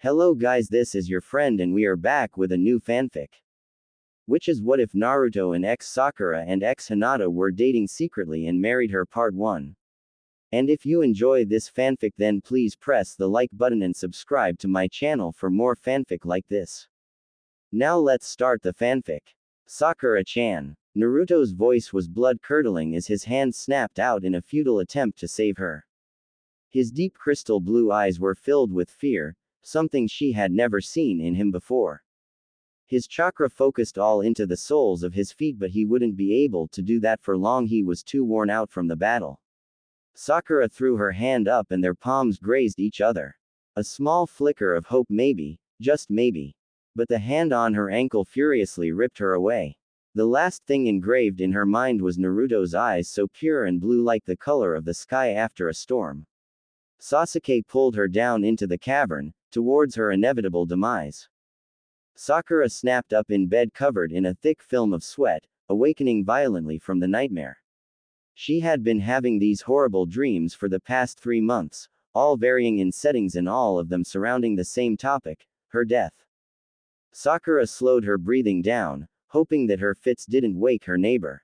Hello guys, this is your friend and we are back with a new fanfic. Which is what if Naruto and ex-Sakura and ex-Hinata were dating secretly and married her part 1. And if you enjoy this fanfic then please press the like button and subscribe to my channel for more fanfic like this. Now let's start the fanfic. Sakura-chan. Naruto's voice was blood-curdling as his hand snapped out in a futile attempt to save her. His deep crystal blue eyes were filled with fear, something she had never seen in him before. His chakra focused all into the soles of his feet, but he wouldn't be able to do that for long, he was too worn out from the battle. Sakura threw her hand up and their palms grazed each other. A small flicker of hope, maybe, just maybe. But the hand on her ankle furiously ripped her away. The last thing engraved in her mind was Naruto's eyes, so pure and blue like the color of the sky after a storm. Sasuke pulled her down into the cavern, towards her inevitable demise. Sakura snapped up in bed covered in a thick film of sweat, awakening violently from the nightmare. She had been having these horrible dreams for the past 3 months, all varying in settings and all of them surrounding the same topic, her death. Sakura slowed her breathing down, hoping that her fits didn't wake her neighbor.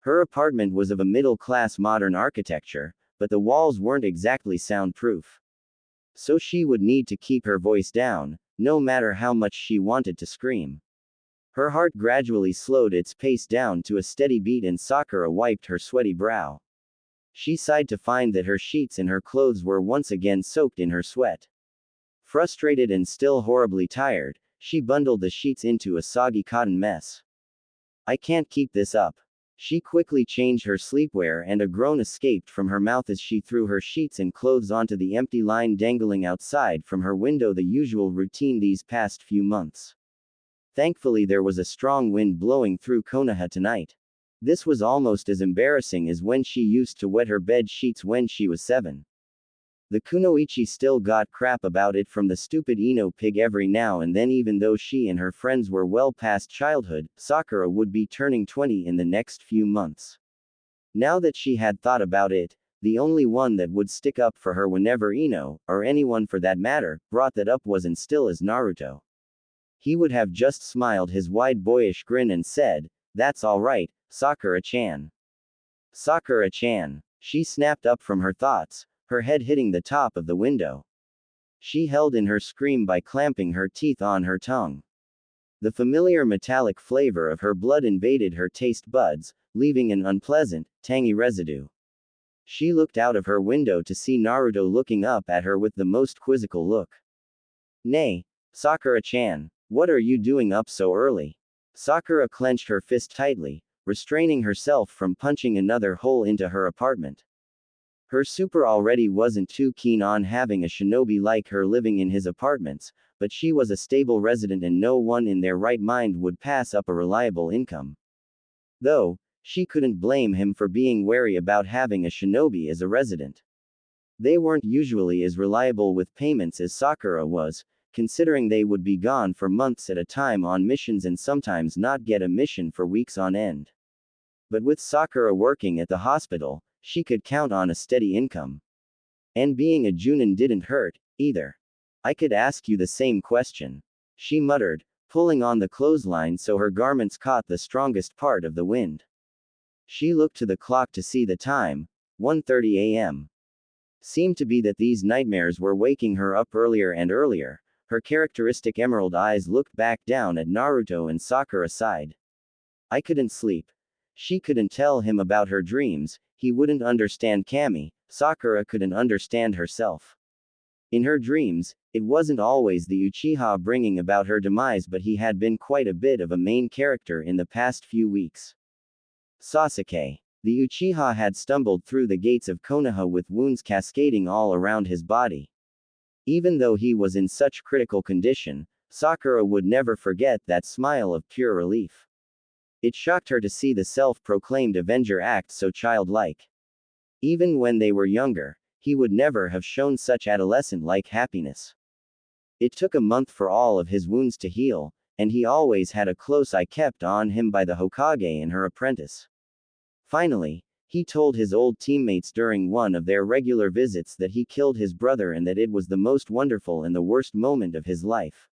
Her apartment was of a middle-class modern architecture, but the walls weren't exactly soundproof. So she would need to keep her voice down, no matter how much she wanted to scream. Her heart gradually slowed its pace down to a steady beat and Sakura wiped her sweaty brow. She sighed to find that her sheets and her clothes were once again soaked in her sweat. Frustrated and still horribly tired, she bundled the sheets into a soggy cotton mess. I can't keep this up. She quickly changed her sleepwear and a groan escaped from her mouth as she threw her sheets and clothes onto the empty line dangling outside from her window, the usual routine these past few months. Thankfully there was a strong wind blowing through Konoha tonight. This was almost as embarrassing as when she used to wet her bed sheets when she was 7. The kunoichi still got crap about it from the stupid Ino pig every now and then. Even though she and her friends were well past childhood, Sakura would be turning 20 in the next few months. Now that she had thought about it, the only one that would stick up for her whenever Ino, or anyone for that matter, brought that up was and still is Naruto. He would have just smiled his wide boyish grin and said, "That's alright, Sakura-chan." Sakura-chan. She snapped up from her thoughts, her head hitting the top of the window. She held in her scream by clamping her teeth on her tongue. The familiar metallic flavor of her blood invaded her taste buds, leaving an unpleasant, tangy residue. She looked out of her window to see Naruto looking up at her with the most quizzical look. "Nay, Sakura-chan, what are you doing up so early?" Sakura clenched her fist tightly, restraining herself from punching another hole into her apartment. Her super already wasn't too keen on having a shinobi like her living in his apartments, but she was a stable resident and no one in their right mind would pass up a reliable income. Though, she couldn't blame him for being wary about having a shinobi as a resident. They weren't usually as reliable with payments as Sakura was, considering they would be gone for months at a time on missions and sometimes not get a mission for weeks on end. But with Sakura working at the hospital, she could count on a steady income. And being a Junin didn't hurt, either. "I could ask you the same question," she muttered, pulling on the clothesline so her garments caught the strongest part of the wind. She looked to the clock to see the time, 1:30 a.m. Seemed to be that these nightmares were waking her up earlier and earlier. Her characteristic emerald eyes looked back down at Naruto and Sakura sighed. "I couldn't sleep." She couldn't tell him about her dreams, he wouldn't understand Kami, Sakura couldn't understand herself. In her dreams, it wasn't always the Uchiha bringing about her demise, but he had been quite a bit of a main character in the past few weeks. Sasuke. The Uchiha had stumbled through the gates of Konoha with wounds cascading all around his body. Even though he was in such critical condition, Sakura would never forget that smile of pure relief. It shocked her to see the self-proclaimed Avenger act so childlike. Even when they were younger, he would never have shown such adolescent-like happiness. It took a month for all of his wounds to heal, and he always had a close eye kept on him by the Hokage and her apprentice. Finally, He told his old teammates during one of their regular visits that he killed his brother and that it was the most wonderful and the worst moment of his life.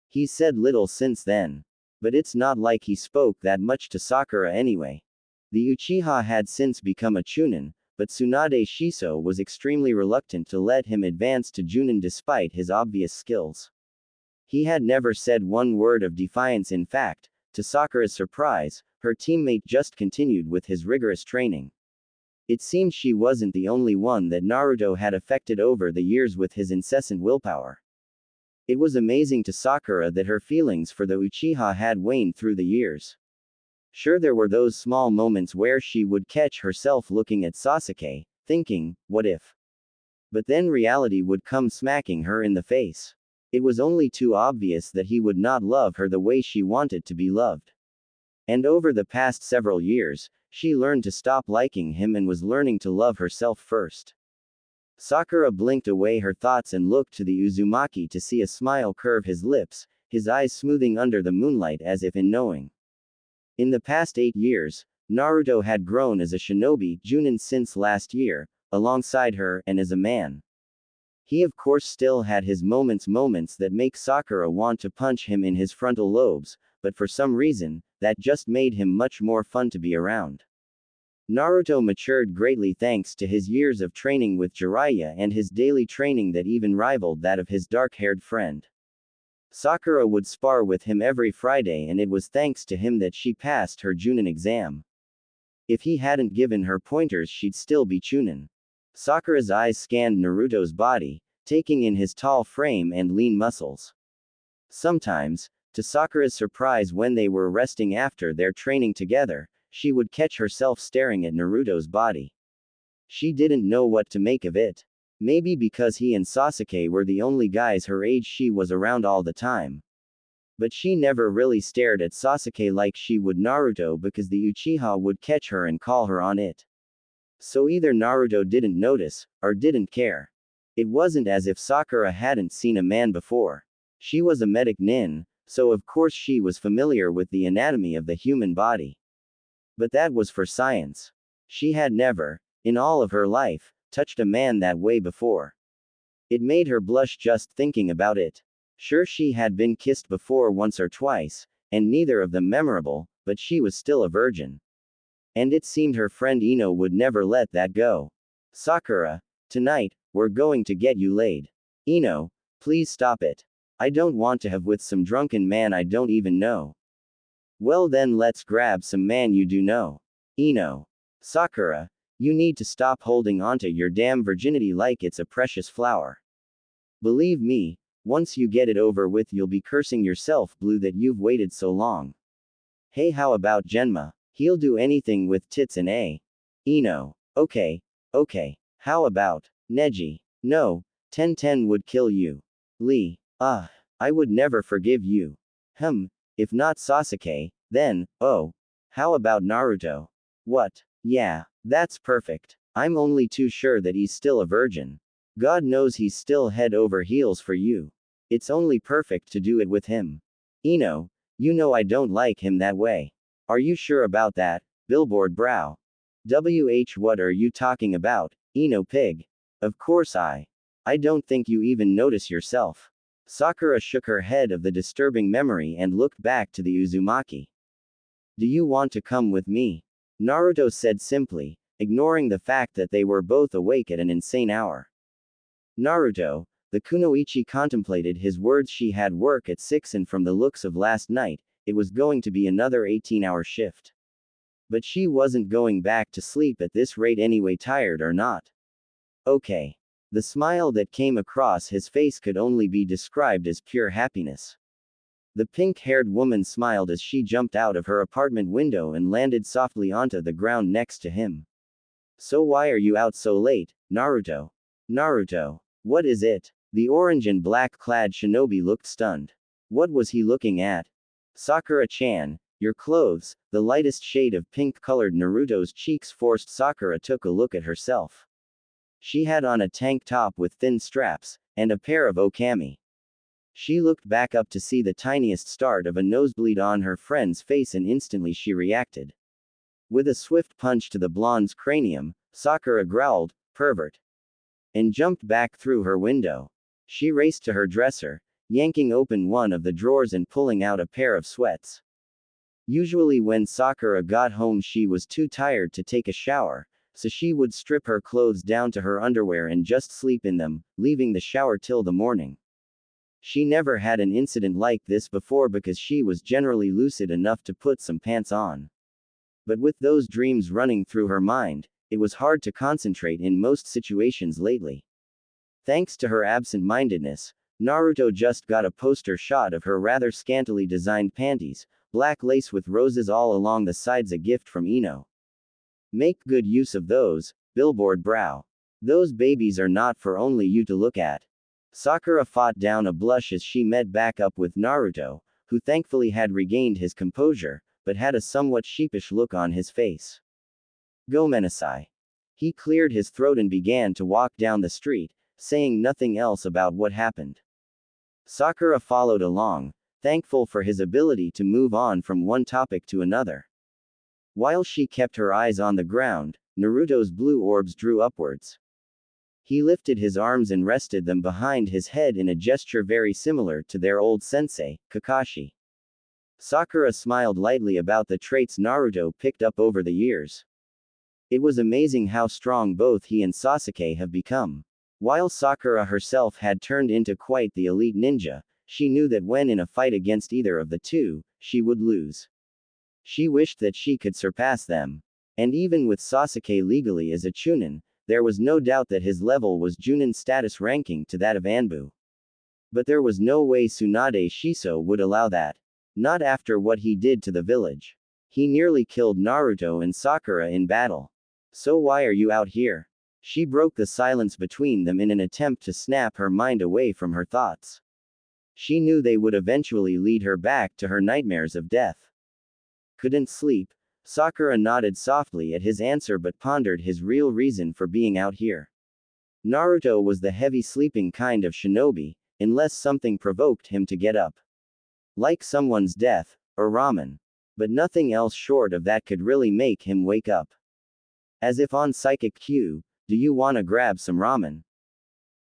He said little since then. But it's not like he spoke that much to Sakura anyway. The Uchiha had since become a Chunin, but Tsunade Shiso was extremely reluctant to let him advance to Junin despite his obvious skills. He had never said one word of defiance. In fact, to Sakura's surprise, her teammate just continued with his rigorous training. It seemed she wasn't the only one that Naruto had affected over the years with his incessant willpower. It was amazing to Sakura that her feelings for the Uchiha had waned through the years. Sure, there were those small moments where she would catch herself looking at Sasuke, thinking, what if? But then reality would come smacking her in the face. It was only too obvious that he would not love her the way she wanted to be loved. And over the past several years, she learned to stop liking him and was learning to love herself first. Sakura blinked away her thoughts and looked to the Uzumaki to see a smile curve his lips, his eyes smoothing under the moonlight as if in knowing. In the past 8 years, Naruto had grown as a shinobi Junin since last year, alongside her, and as a man. He of course still had his moments that make Sakura want to punch him in his frontal lobes, but for some reason, that just made him much more fun to be around. Naruto matured greatly thanks to his years of training with Jiraiya and his daily training that even rivaled that of his dark-haired friend. Sakura would spar with him every Friday, and it was thanks to him that she passed her Junin exam. If he hadn't given her pointers, she'd still be Chunin. Sakura's eyes scanned Naruto's body, taking in his tall frame and lean muscles. Sometimes, to Sakura's surprise, when they were resting after their training together, she would catch herself staring at Naruto's body. She didn't know what to make of it. Maybe because he and Sasuke were the only guys her age she was around all the time. But she never really stared at Sasuke like she would Naruto because the Uchiha would catch her and call her on it. So either Naruto didn't notice, or didn't care. It wasn't as if Sakura hadn't seen a man before. She was a medic nin, so of course she was familiar with the anatomy of the human body. But that was for science. She had never, in all of her life, touched a man that way before. It made her blush just thinking about it. Sure, she had been kissed before once or twice, and neither of them memorable, but she was still a virgin. And it seemed her friend Ino would never let that go. Sakura, tonight, we're going to get you laid. Ino, please stop it. I don't want to have with some drunken man I don't even know. Well then let's grab some man you do know. Ino. Sakura, you need to stop holding onto your damn virginity like it's a precious flower. Believe me, once you get it over with you'll be cursing yourself blue that you've waited so long. Hey, how about Genma? He'll do anything with tits and a. Ino. Okay. How about Neji? No, 1010 would kill you. Lee. I would never forgive you. If not Sasuke, then, oh. How about Naruto? What? Yeah, that's perfect. I'm only too sure that he's still a virgin. God knows he's still head over heels for you. It's only perfect to do it with him. Ino, you know I don't like him that way. Are you sure about that? Billboard brow. What are you talking about, Ino pig? Of course I don't think you even notice yourself. Sakura shook her head of the disturbing memory and looked back to the Uzumaki. Do you want to come with me? Naruto said simply, ignoring the fact that they were both awake at an insane hour. Naruto, the kunoichi contemplated his words. She had work at 6 and from the looks of last night, it was going to be another 18-hour shift. But she wasn't going back to sleep at this rate anyway, tired or not. Okay. The smile that came across his face could only be described as pure happiness. The pink-haired woman smiled as she jumped out of her apartment window and landed softly onto the ground next to him. So why are you out so late, Naruto? Naruto. What is it? The orange and black-clad shinobi looked stunned. What was he looking at? Sakura-chan, your clothes, the lightest shade of pink colored Naruto's cheeks forced Sakura took a look at herself. She had on a tank top with thin straps, and a pair of okami. She looked back up to see the tiniest start of a nosebleed on her friend's face and instantly she reacted. With a swift punch to the blonde's cranium, Sakura growled, "Pervert," and jumped back through her window. She raced to her dresser, yanking open one of the drawers and pulling out a pair of sweats. Usually when Sakura got home she was too tired to take a shower, so she would strip her clothes down to her underwear and just sleep in them, leaving the shower till the morning. She never had an incident like this before because she was generally lucid enough to put some pants on. But with those dreams running through her mind, it was hard to concentrate in most situations lately. Thanks to her absent-mindedness, Naruto just got a poster shot of her rather scantily designed panties, black lace with roses all along the sides, a gift from Ino. Make good use of those, billboard brow. Those babies are not for only you to look at. Sakura fought down a blush as she met back up with Naruto, who thankfully had regained his composure, but had a somewhat sheepish look on his face. Gomenasai. He cleared his throat and began to walk down the street, saying nothing else about what happened. Sakura followed along, thankful for his ability to move on from one topic to another. While she kept her eyes on the ground, Naruto's blue orbs drew upwards. He lifted his arms and rested them behind his head in a gesture very similar to their old sensei, Kakashi. Sakura smiled lightly about the traits Naruto picked up over the years. It was amazing how strong both he and Sasuke have become. While Sakura herself had turned into quite the elite ninja, she knew that when in a fight against either of the two, she would lose. She wished that she could surpass them. And even with Sasuke legally as a Chunin, there was no doubt that his level was Junin status ranking to that of Anbu. But there was no way Tsunade Shiso would allow that. Not after what he did to the village. He nearly killed Naruto and Sakura in battle. So why are you out here? She broke the silence between them in an attempt to snap her mind away from her thoughts. She knew they would eventually lead her back to her nightmares of death. Couldn't sleep? Sakura nodded softly at his answer but pondered his real reason for being out here. Naruto was the heavy sleeping kind of shinobi, unless something provoked him to get up. Like someone's death, or ramen. But nothing else short of that could really make him wake up. As if on psychic cue, do you wanna grab some ramen?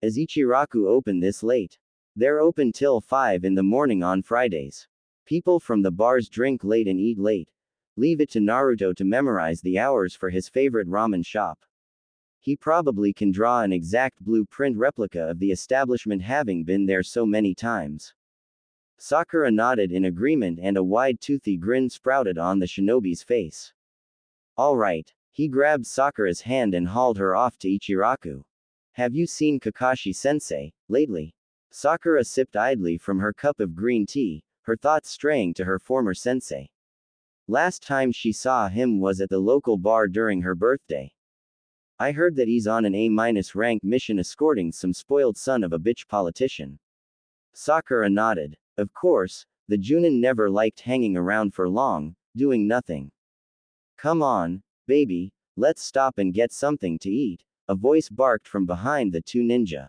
Is Ichiraku open this late? They're open till 5 in the morning on Fridays. People from the bars drink late and eat late. Leave it to Naruto to memorize the hours for his favorite ramen shop. He probably can draw an exact blueprint replica of the establishment, having been there so many times. Sakura nodded in agreement and a wide-toothy grin sprouted on the shinobi's face. All right. He grabbed Sakura's hand and hauled her off to Ichiraku. Have you seen Kakashi-sensei lately? Sakura sipped idly from her cup of green tea, her thoughts straying to her former sensei. Last time she saw him was at the local bar during her birthday. I heard that he's on an A- rank mission escorting some spoiled son of a bitch politician. Sakura nodded. Of course, the Junin never liked hanging around for long, doing nothing. Come on, baby, let's stop and get something to eat, a voice barked from behind the two ninja.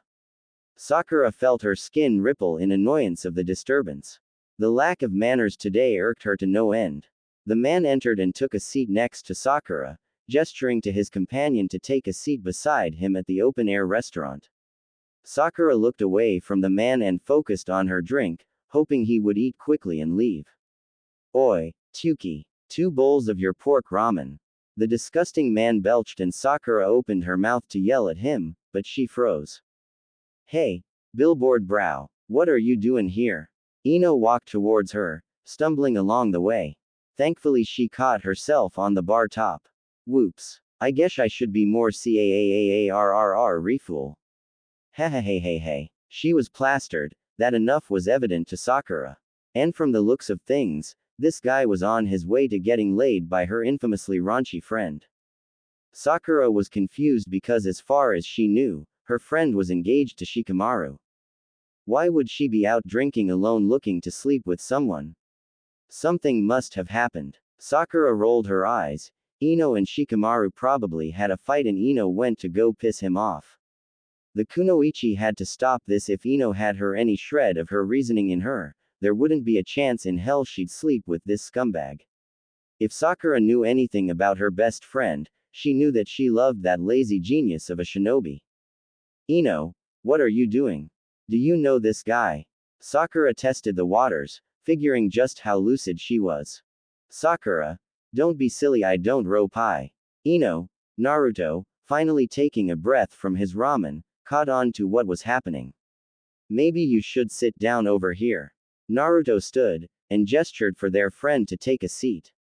Sakura felt her skin ripple in annoyance of the disturbance. The lack of manners today irked her to no end. The man entered and took a seat next to Sakura, gesturing to his companion to take a seat beside him at the open-air restaurant. Sakura looked away from the man and focused on her drink, hoping he would eat quickly and leave. Oi, Tuki, 2 bowls of your pork ramen. The disgusting man belched and Sakura opened her mouth to yell at him, but she froze. Hey, billboard brow, what are you doing here? Ino walked towards her, stumbling along the way. Thankfully she caught herself on the bar top. Whoops. I guess I should be more caarrr refool. Hey. She was plastered, that enough was evident to Sakura. And from the looks of things, this guy was on his way to getting laid by her infamously raunchy friend. Sakura was confused because as far as she knew, her friend was engaged to Shikamaru. Why would she be out drinking alone looking to sleep with someone? Something must have happened. Sakura rolled her eyes. Ino and Shikamaru probably had a fight and Ino went to go piss him off. The kunoichi had to stop this. If Ino had her any shred of her reasoning in her, there wouldn't be a chance in hell she'd sleep with this scumbag. If Sakura knew anything about her best friend, she knew that she loved that lazy genius of a shinobi. Ino, what are you doing? Do you know this guy? Sakura tested the waters, figuring just how lucid she was. Sakura, don't be silly, I don't rope pie. Ino, Naruto, finally taking a breath from his ramen, caught on to what was happening. Maybe you should sit down over here. Naruto stood, and gestured for their friend to take a seat.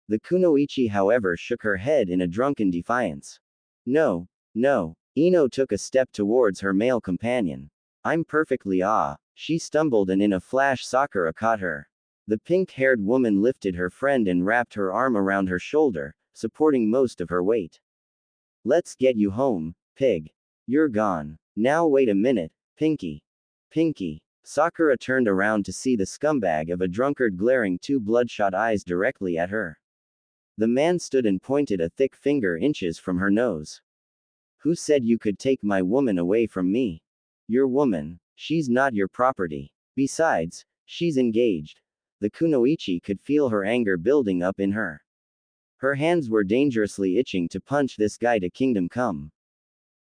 The kunoichi however shook her head in a drunken defiance. No, no. Ino took a step towards her male companion. I'm perfectly She stumbled and in a flash Sakura caught her. The pink-haired woman lifted her friend and wrapped her arm around her shoulder, supporting most of her weight. Let's get you home, pig. You're gone. Now wait a minute, Pinky. Pinky. Sakura turned around to see the scumbag of a drunkard glaring two bloodshot eyes directly at her. The man stood and pointed a thick finger inches from her nose. Who said you could take my woman away from me? Your woman. She's not your property. Besides, she's engaged. The kunoichi could feel her anger building up in her. Her hands were dangerously itching to punch this guy to kingdom come.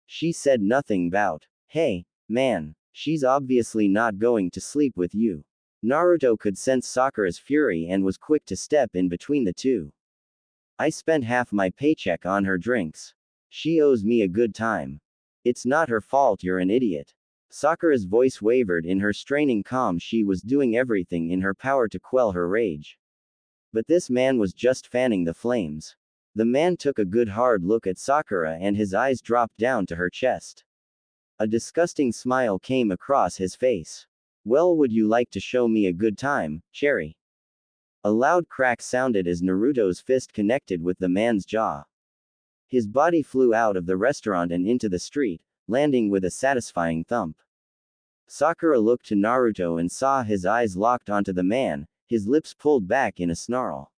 She said nothing about, hey, man, she's obviously not going to sleep with you. Naruto could sense Sakura's fury and was quick to step in between the two. I spent half my paycheck on her drinks. She owes me a good time. It's not her fault you're an idiot. Sakura's voice wavered in her straining calm. She was doing everything in her power to quell her rage. But this man was just fanning the flames. The man took a good hard look at Sakura and his eyes dropped down to her chest. A disgusting smile came across his face. Well, would you like to show me a good time, Cherry? A loud crack sounded as Naruto's fist connected with the man's jaw. His body flew out of the restaurant and into the street, landing with a satisfying thump. Sakura looked to Naruto and saw his eyes locked onto the man, his lips pulled back in a snarl.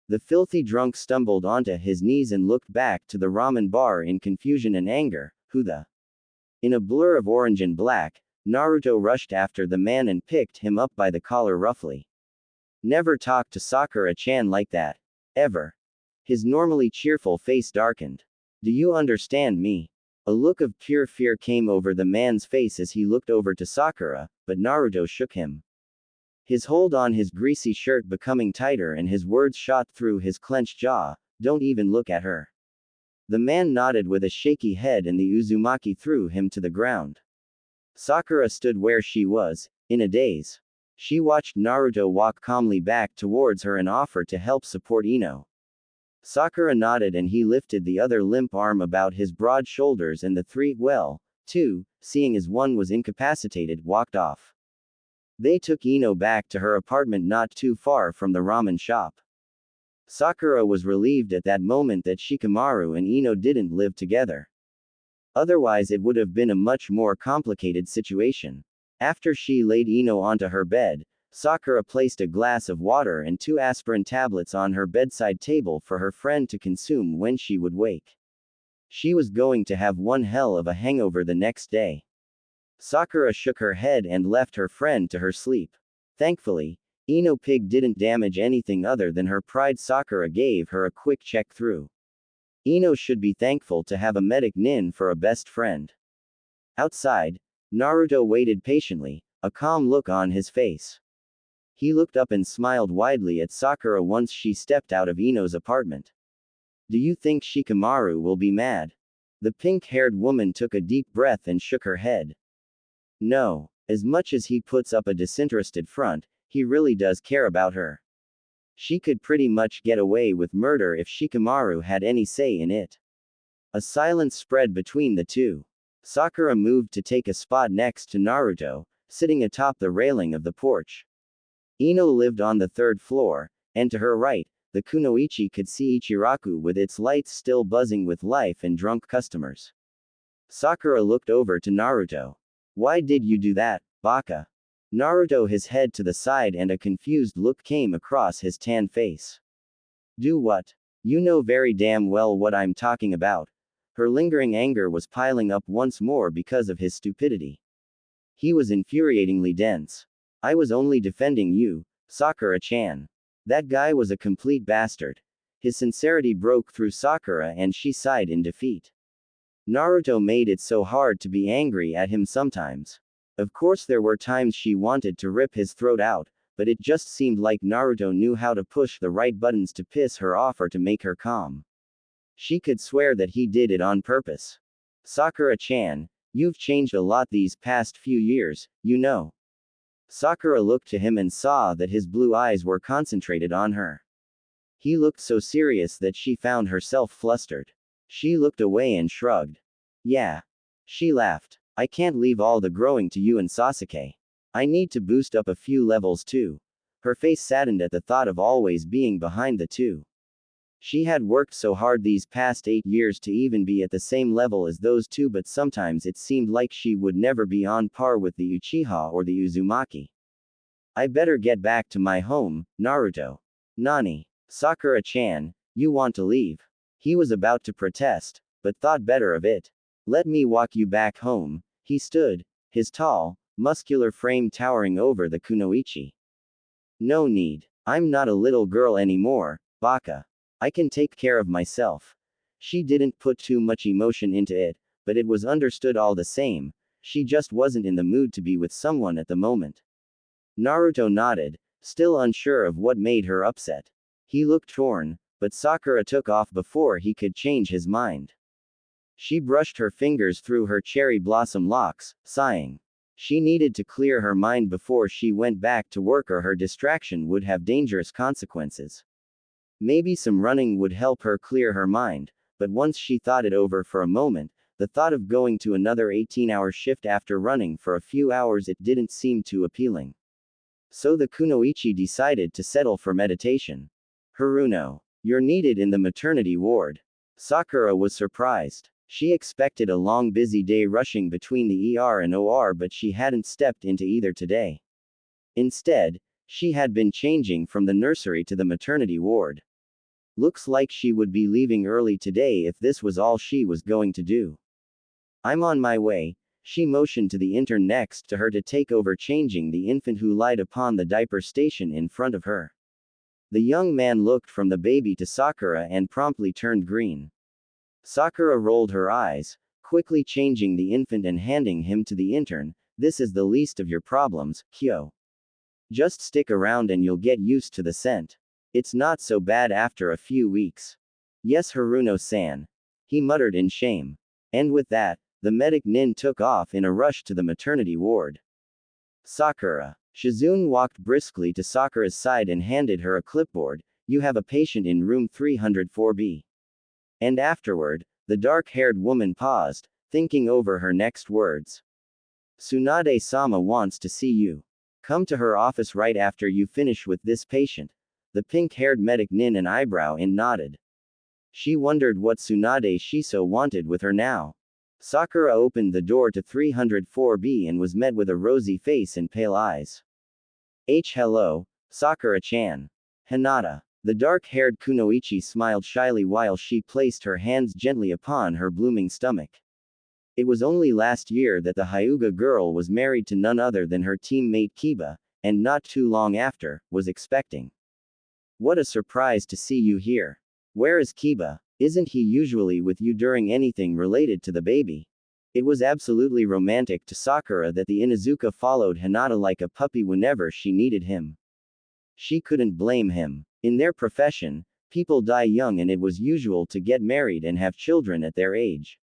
The filthy drunk stumbled onto his knees and looked back to the ramen bar in confusion and anger. Who the? In a blur of orange and black, Naruto rushed after the man and picked him up by the collar roughly. Never talk to Sakura-chan like that. Ever. His normally cheerful face darkened. Do you understand me? A look of pure fear came over the man's face as he looked over to Sakura, but Naruto shook him. His hold on his greasy shirt becoming tighter and his words shot through his clenched jaw, don't even look at her. The man nodded with a shaky head and the Uzumaki threw him to the ground. Sakura stood where she was, in a daze. She watched Naruto walk calmly back towards her and offer to help support Ino. Sakura nodded and he lifted the other limp arm about his broad shoulders and the three, seeing as one was incapacitated, walked off. They took Ino back to her apartment not too far from the ramen shop. Sakura was relieved at that moment that Shikamaru and Ino didn't live together. Otherwise it would have been a much more complicated situation. After she laid Ino onto her bed, Sakura placed a glass of water and 2 aspirin tablets on her bedside table for her friend to consume when she would wake. She was going to have one hell of a hangover the next day. Sakura shook her head and left her friend to her sleep. Thankfully, Ino Pig didn't damage anything other than her pride. Sakura gave her a quick check through. Ino should be thankful to have a medic nin for a best friend. Outside, Naruto waited patiently, a calm look on his face. He looked up and smiled widely at Sakura once she stepped out of Ino's apartment. Do you think Shikamaru will be mad? The pink-haired woman took a deep breath and shook her head. No, as much as he puts up a disinterested front, he really does care about her. She could pretty much get away with murder if Shikamaru had any say in it. A silence spread between the two. Sakura moved to take a spot next to Naruto, sitting atop the railing of the porch. Ino lived on the 3rd floor, and to her right, the kunoichi could see Ichiraku with its lights still buzzing with life and drunk customers. Sakura looked over to Naruto. Why did you do that, baka? Naruto his head to the side and a confused look came across his tan face. Do what? You know very damn well what I'm talking about. Her lingering anger was piling up once more because of his stupidity. He was infuriatingly dense. I was only defending you, Sakura-chan. That guy was a complete bastard. His sincerity broke through Sakura and she sighed in defeat. Naruto made it so hard to be angry at him sometimes. Of course there were times she wanted to rip his throat out, but it just seemed like Naruto knew how to push the right buttons to piss her off or to make her calm. She could swear that he did it on purpose. Sakura-chan, you've changed a lot these past few years, you know. Sakura looked to him and saw that his blue eyes were concentrated on her. He looked so serious that she found herself flustered. She looked away and shrugged. Yeah. She laughed. I can't leave all the growing to you and Sasuke. I need to boost up a few levels too. Her face saddened at the thought of always being behind the two. She had worked so hard these past 8 years to even be at the same level as those two, but sometimes it seemed like she would never be on par with the Uchiha or the Uzumaki. I better get back to my home, Naruto. Nani? Sakura-chan, you want to leave? He was about to protest, but thought better of it. Let me walk you back home. He stood, his tall, muscular frame towering over the kunoichi. No need. I'm not a little girl anymore, baka. I can take care of myself. She didn't put too much emotion into it, but it was understood all the same. She just wasn't in the mood to be with someone at the moment. Naruto nodded, still unsure of what made her upset. He looked torn, but Sakura took off before he could change his mind. She brushed her fingers through her cherry blossom locks, sighing. She needed to clear her mind before she went back to work, or her distraction would have dangerous consequences. Maybe some running would help her clear her mind, but once she thought it over for a moment, the thought of going to another 18-hour shift after running for a few hours, it didn't seem too appealing. So the kunoichi decided to settle for meditation. Haruno, you're needed in the maternity ward. Sakura was surprised. She expected a long busy day rushing between the ER and OR, but she hadn't stepped into either today. Instead, she had been changing from the nursery to the maternity ward. Looks like she would be leaving early today if this was all she was going to do. I'm on my way. She motioned to the intern next to her to take over changing the infant who lied upon the diaper station in front of her. The young man looked from the baby to Sakura and promptly turned green. Sakura rolled her eyes, quickly changing the infant and handing him to the intern. This is the least of your problems, Kyo. Just stick around and you'll get used to the scent. It's not so bad after a few weeks. Yes, Haruno-san. He muttered in shame. And with that, the medic nin took off in a rush to the maternity ward. Sakura. Shizune walked briskly to Sakura's side and handed her a clipboard. You have a patient in room 304B. And afterward, the dark-haired woman paused, thinking over her next words. Tsunade-sama wants to see you. Come to her office right after you finish with this patient. The pink-haired medic nin an eyebrow in nodded. She wondered what Tsunade Shiso wanted with her now. Sakura opened the door to 304B and was met with a rosy face and pale eyes. Hello, Sakura-chan. Hinata. The dark-haired kunoichi smiled shyly while she placed her hands gently upon her blooming stomach. It was only last year that the Hyuga girl was married to none other than her teammate Kiba, and not too long after, was expecting. What a surprise to see you here. Where is Kiba? Isn't he usually with you during anything related to the baby? It was absolutely romantic to Sakura that the Inuzuka followed Hinata like a puppy whenever she needed him. She couldn't blame him. In their profession, people die young and it was usual to get married and have children at their age.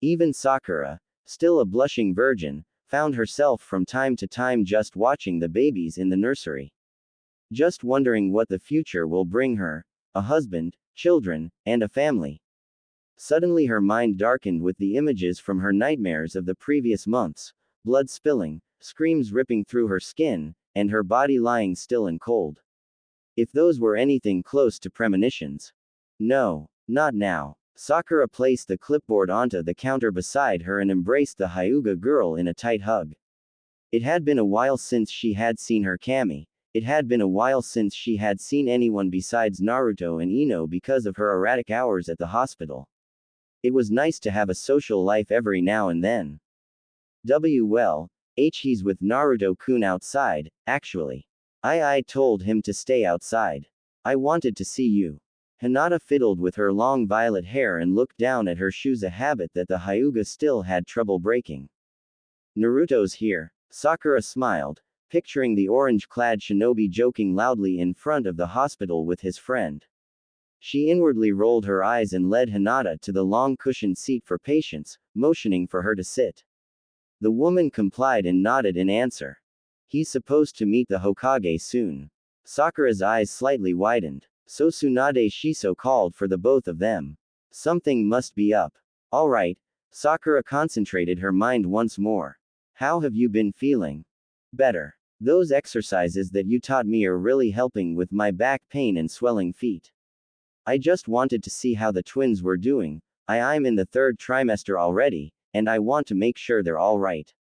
Even Sakura, still a blushing virgin, found herself from time to time just watching the babies in the nursery. Just wondering what the future will bring her. A husband, children, and a family. Suddenly her mind darkened with the images from her nightmares of the previous months, blood spilling, screams ripping through her skin, and her body lying still and cold. If those were anything close to premonitions. No, not now. Sakura placed the clipboard onto the counter beside her and embraced the Hyuga girl in a tight hug. It had been a while since she had seen her Kami. It had been a while since she had seen anyone besides Naruto and Ino because of her erratic hours at the hospital. It was nice to have a social life every now and then. Well, he's with Naruto-kun outside, actually. I told him to stay outside. I wanted to see you. Hinata fiddled with her long violet hair and looked down at her shoes, a habit that the Hyuga still had trouble breaking. Naruto's here. Sakura smiled, picturing the orange-clad shinobi joking loudly in front of the hospital with his friend. She inwardly rolled her eyes and led Hinata to the long cushioned seat for patients, motioning for her to sit. The woman complied and nodded in answer. He's supposed to meet the Hokage soon. Sakura's eyes slightly widened. So Tsunade Shiso called for the both of them. Something must be up. Alright. Sakura concentrated her mind once more. How have you been feeling? Better. Those exercises that you taught me are really helping with my back pain and swelling feet. I just wanted to see how the twins were doing. I'm in the 3rd trimester already, and I want to make sure they're alright.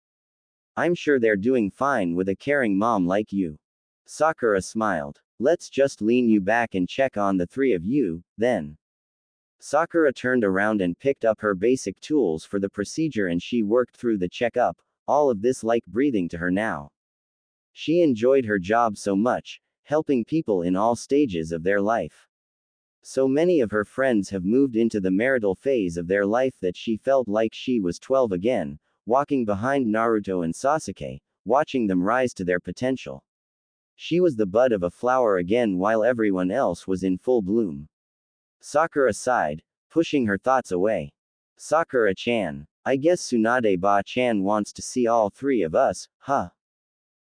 I'm sure they're doing fine with a caring mom like you. Sakura smiled. Let's just lean you back and check on the 3 of you, then. Sakura turned around and picked up her basic tools for the procedure, and she worked through the checkup, all of this like breathing to her now. She enjoyed her job so much, helping people in all stages of their life. So many of her friends have moved into the marital phase of their life that she felt like she was 12 again, walking behind Naruto and Sasuke, watching them rise to their potential. She was the bud of a flower again while everyone else was in full bloom. Sakura sighed, pushing her thoughts away. Sakura-chan. I guess Tsunade-ba-chan wants to see all 3 of us, huh?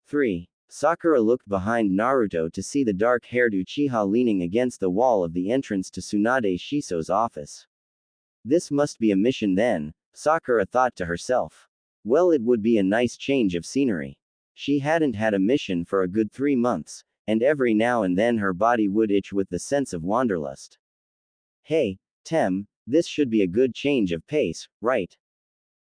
3. Sakura looked behind Naruto to see the dark-haired Uchiha leaning against the wall of the entrance to Tsunade Shiso's office. This must be a mission then, Sakura thought to herself. Well, it would be a nice change of scenery. She hadn't had a mission for a good 3 months, and every now and then her body would itch with the sense of wanderlust. Hey, Tem, this should be a good change of pace, right?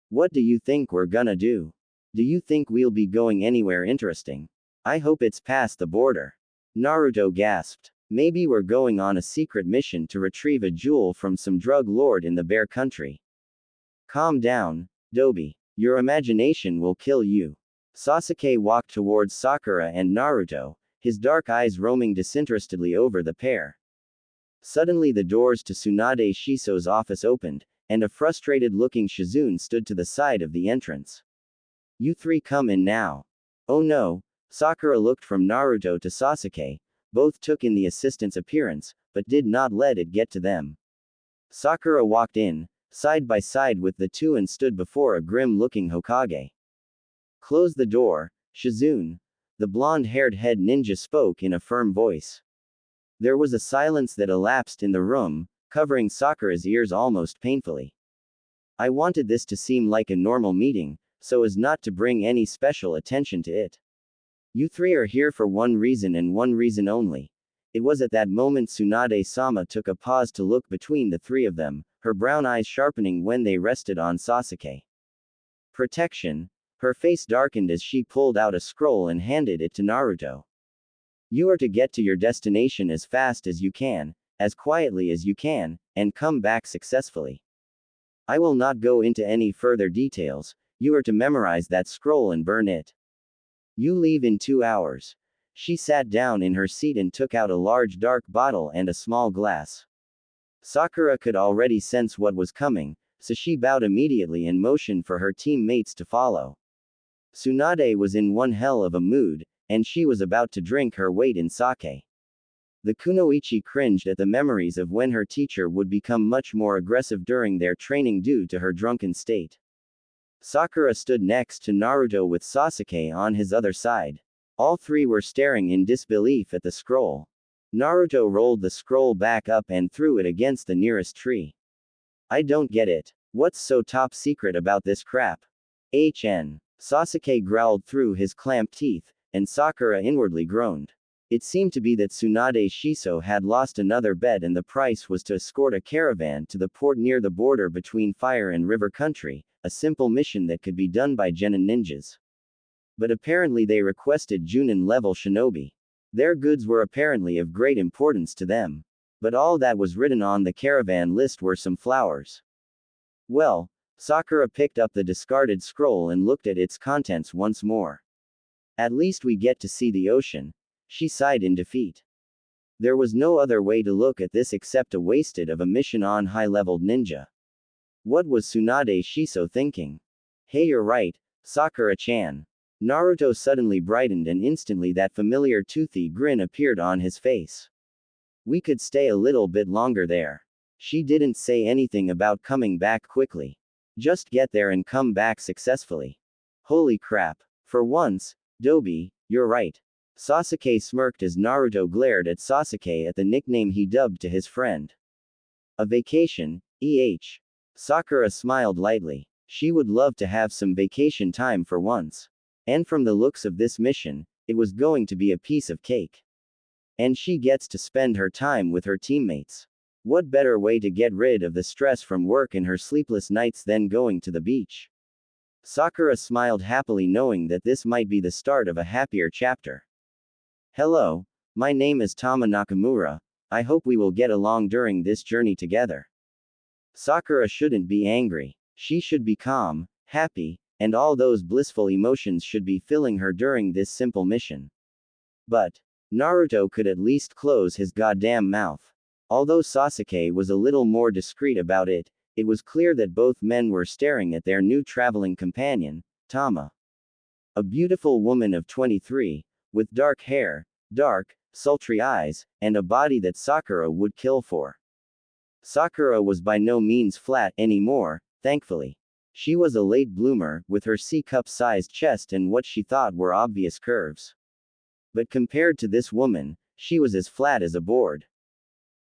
What do you think we're gonna do? Do you think we'll be going anywhere interesting? I hope it's past the border. Naruto gasped. Maybe we're going on a secret mission to retrieve a jewel from some drug lord in the Bear Country. Calm down, Dobi. Your imagination will kill you. Sasuke walked towards Sakura and Naruto, his dark eyes roaming disinterestedly over the pair. Suddenly the doors to Tsunade Shiso's office opened, and a frustrated-looking Shizune stood to the side of the entrance. You 3 come in now. Oh no. Sakura looked from Naruto to Sasuke. Both took in the assistant's appearance, but did not let it get to them. Sakura walked in, side by side with the 2, and stood before a grim-looking Hokage. Close the door, Shizune. The blonde-haired head ninja spoke in a firm voice. There was a silence that elapsed in the room, covering Sakura's ears almost painfully. I wanted this to seem like a normal meeting, so as not to bring any special attention to it. You 3 are here for one reason and one reason only. It was at that moment Tsunade-sama took a pause to look between the 3 of them, her brown eyes sharpening when they rested on Sasuke. Protection. Her face darkened as she pulled out a scroll and handed it to Naruto. You are to get to your destination as fast as you can, as quietly as you can, and come back successfully. I will not go into any further details. You are to memorize that scroll and burn it. You leave in 2 hours. She sat down in her seat and took out a large dark bottle and a small glass. Sakura could already sense what was coming, so she bowed immediately and motioned for her teammates to follow. Tsunade was in one hell of a mood, and she was about to drink her weight in sake. The kunoichi cringed at the memories of when her teacher would become much more aggressive during their training due to her drunken state. Sakura stood next to Naruto with Sasuke on his other side. All 3 were staring in disbelief at the scroll. Naruto rolled the scroll back up and threw it against the nearest tree. I don't get it. What's so top secret about this crap? Sasuke growled through his clamped teeth, and Sakura inwardly groaned. It seemed to be that Tsunade Shiso had lost another bet, and the price was to escort a caravan to the port near the border between Fire and River Country, a simple mission that could be done by genin ninjas. But apparently they requested Junin-level shinobi. Their goods were apparently of great importance to them. But all that was written on the caravan list were some flowers. Well, Sakura picked up the discarded scroll and looked at its contents once more. At least we get to see the ocean. She sighed in defeat. There was no other way to look at this except a wasted of a mission on high-leveled ninja. What was Tsunade Shiso thinking? Hey, you're right, Sakura-chan. Naruto suddenly brightened and instantly that familiar toothy grin appeared on his face. We could stay a little bit longer there. She didn't say anything about coming back quickly. Just get there and come back successfully. Holy crap. For once, Dobi, you're right. Sasuke smirked as Naruto glared at Sasuke at the nickname he dubbed to his friend. A vacation, eh? Sakura smiled lightly. She would love to have some vacation time for once. And from the looks of this mission, it was going to be a piece of cake. And she gets to spend her time with her teammates. What better way to get rid of the stress from work and her sleepless nights than going to the beach? Sakura smiled happily knowing that this might be the start of a happier chapter. Hello, my name is Tama Nakamura. I hope we will get along during this journey together. Sakura shouldn't be angry. She should be calm, happy, and all those blissful emotions should be filling her during this simple mission. But Naruto could at least close his goddamn mouth. Although Sasuke was a little more discreet about it, it was clear that both men were staring at their new traveling companion, Tama. A beautiful woman of 23, with dark hair, dark, sultry eyes, and a body that Sakura would kill for. Sakura was by no means flat anymore, thankfully. She was a late bloomer, with her C-cup-sized chest and what she thought were obvious curves. But compared to this woman, she was as flat as a board.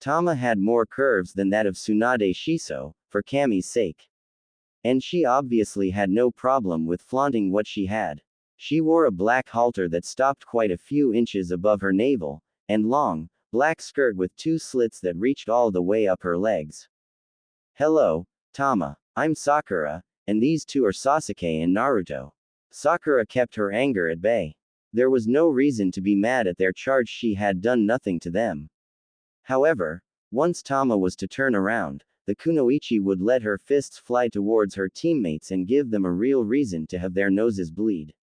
Tama had more curves than that of Tsunade Shiso, for Kami's sake. And she obviously had no problem with flaunting what she had. She wore a black halter that stopped quite a few inches above her navel, and long, black skirt with 2 slits that reached all the way up her legs. Hello, Tama. I'm Sakura, and these two are Sasuke and Naruto. Sakura kept her anger at bay. There was no reason to be mad at their charge, she had done nothing to them. However, once Tama was to turn around, the kunoichi would let her fists fly towards her teammates and give them a real reason to have their noses bleed.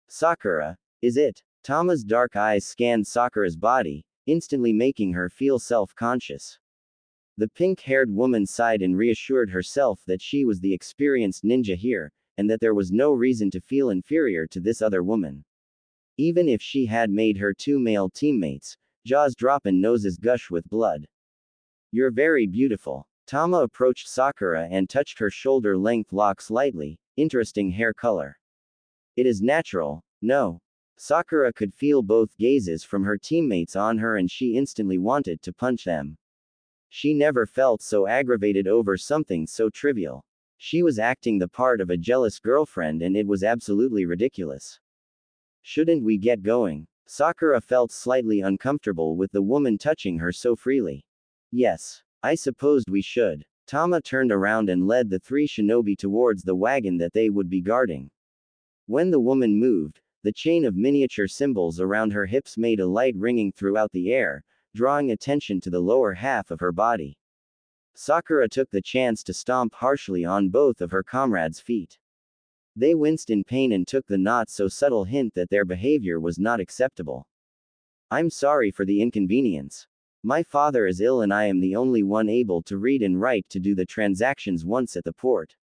Sakura, is it? Tama's dark eyes scanned Sakura's body, instantly making her feel self-conscious. The pink-haired woman sighed and reassured herself that she was the experienced ninja here, and that there was no reason to feel inferior to this other woman. Even if she had made her 2 male teammates, jaws drop and noses gush with blood. You're very beautiful. Tama approached Sakura and touched her shoulder-length locks lightly. Interesting hair color. It is natural, no? Sakura could feel both gazes from her teammates on her and she instantly wanted to punch them. She never felt so aggravated over something so trivial. She was acting the part of a jealous girlfriend and it was absolutely ridiculous. Shouldn't we get going? Sakura felt slightly uncomfortable with the woman touching her so freely. Yes, I supposed we should. Tama turned around and led the 3 shinobi towards the wagon that they would be guarding. When the woman moved, the chain of miniature symbols around her hips made a light ringing throughout the air, drawing attention to the lower half of her body. Sakura took the chance to stomp harshly on both of her comrades' feet. They winced in pain and took the not-so-subtle hint that their behavior was not acceptable. I'm sorry for the inconvenience. My father is ill and I am the only one able to read and write to do the transactions once at the port.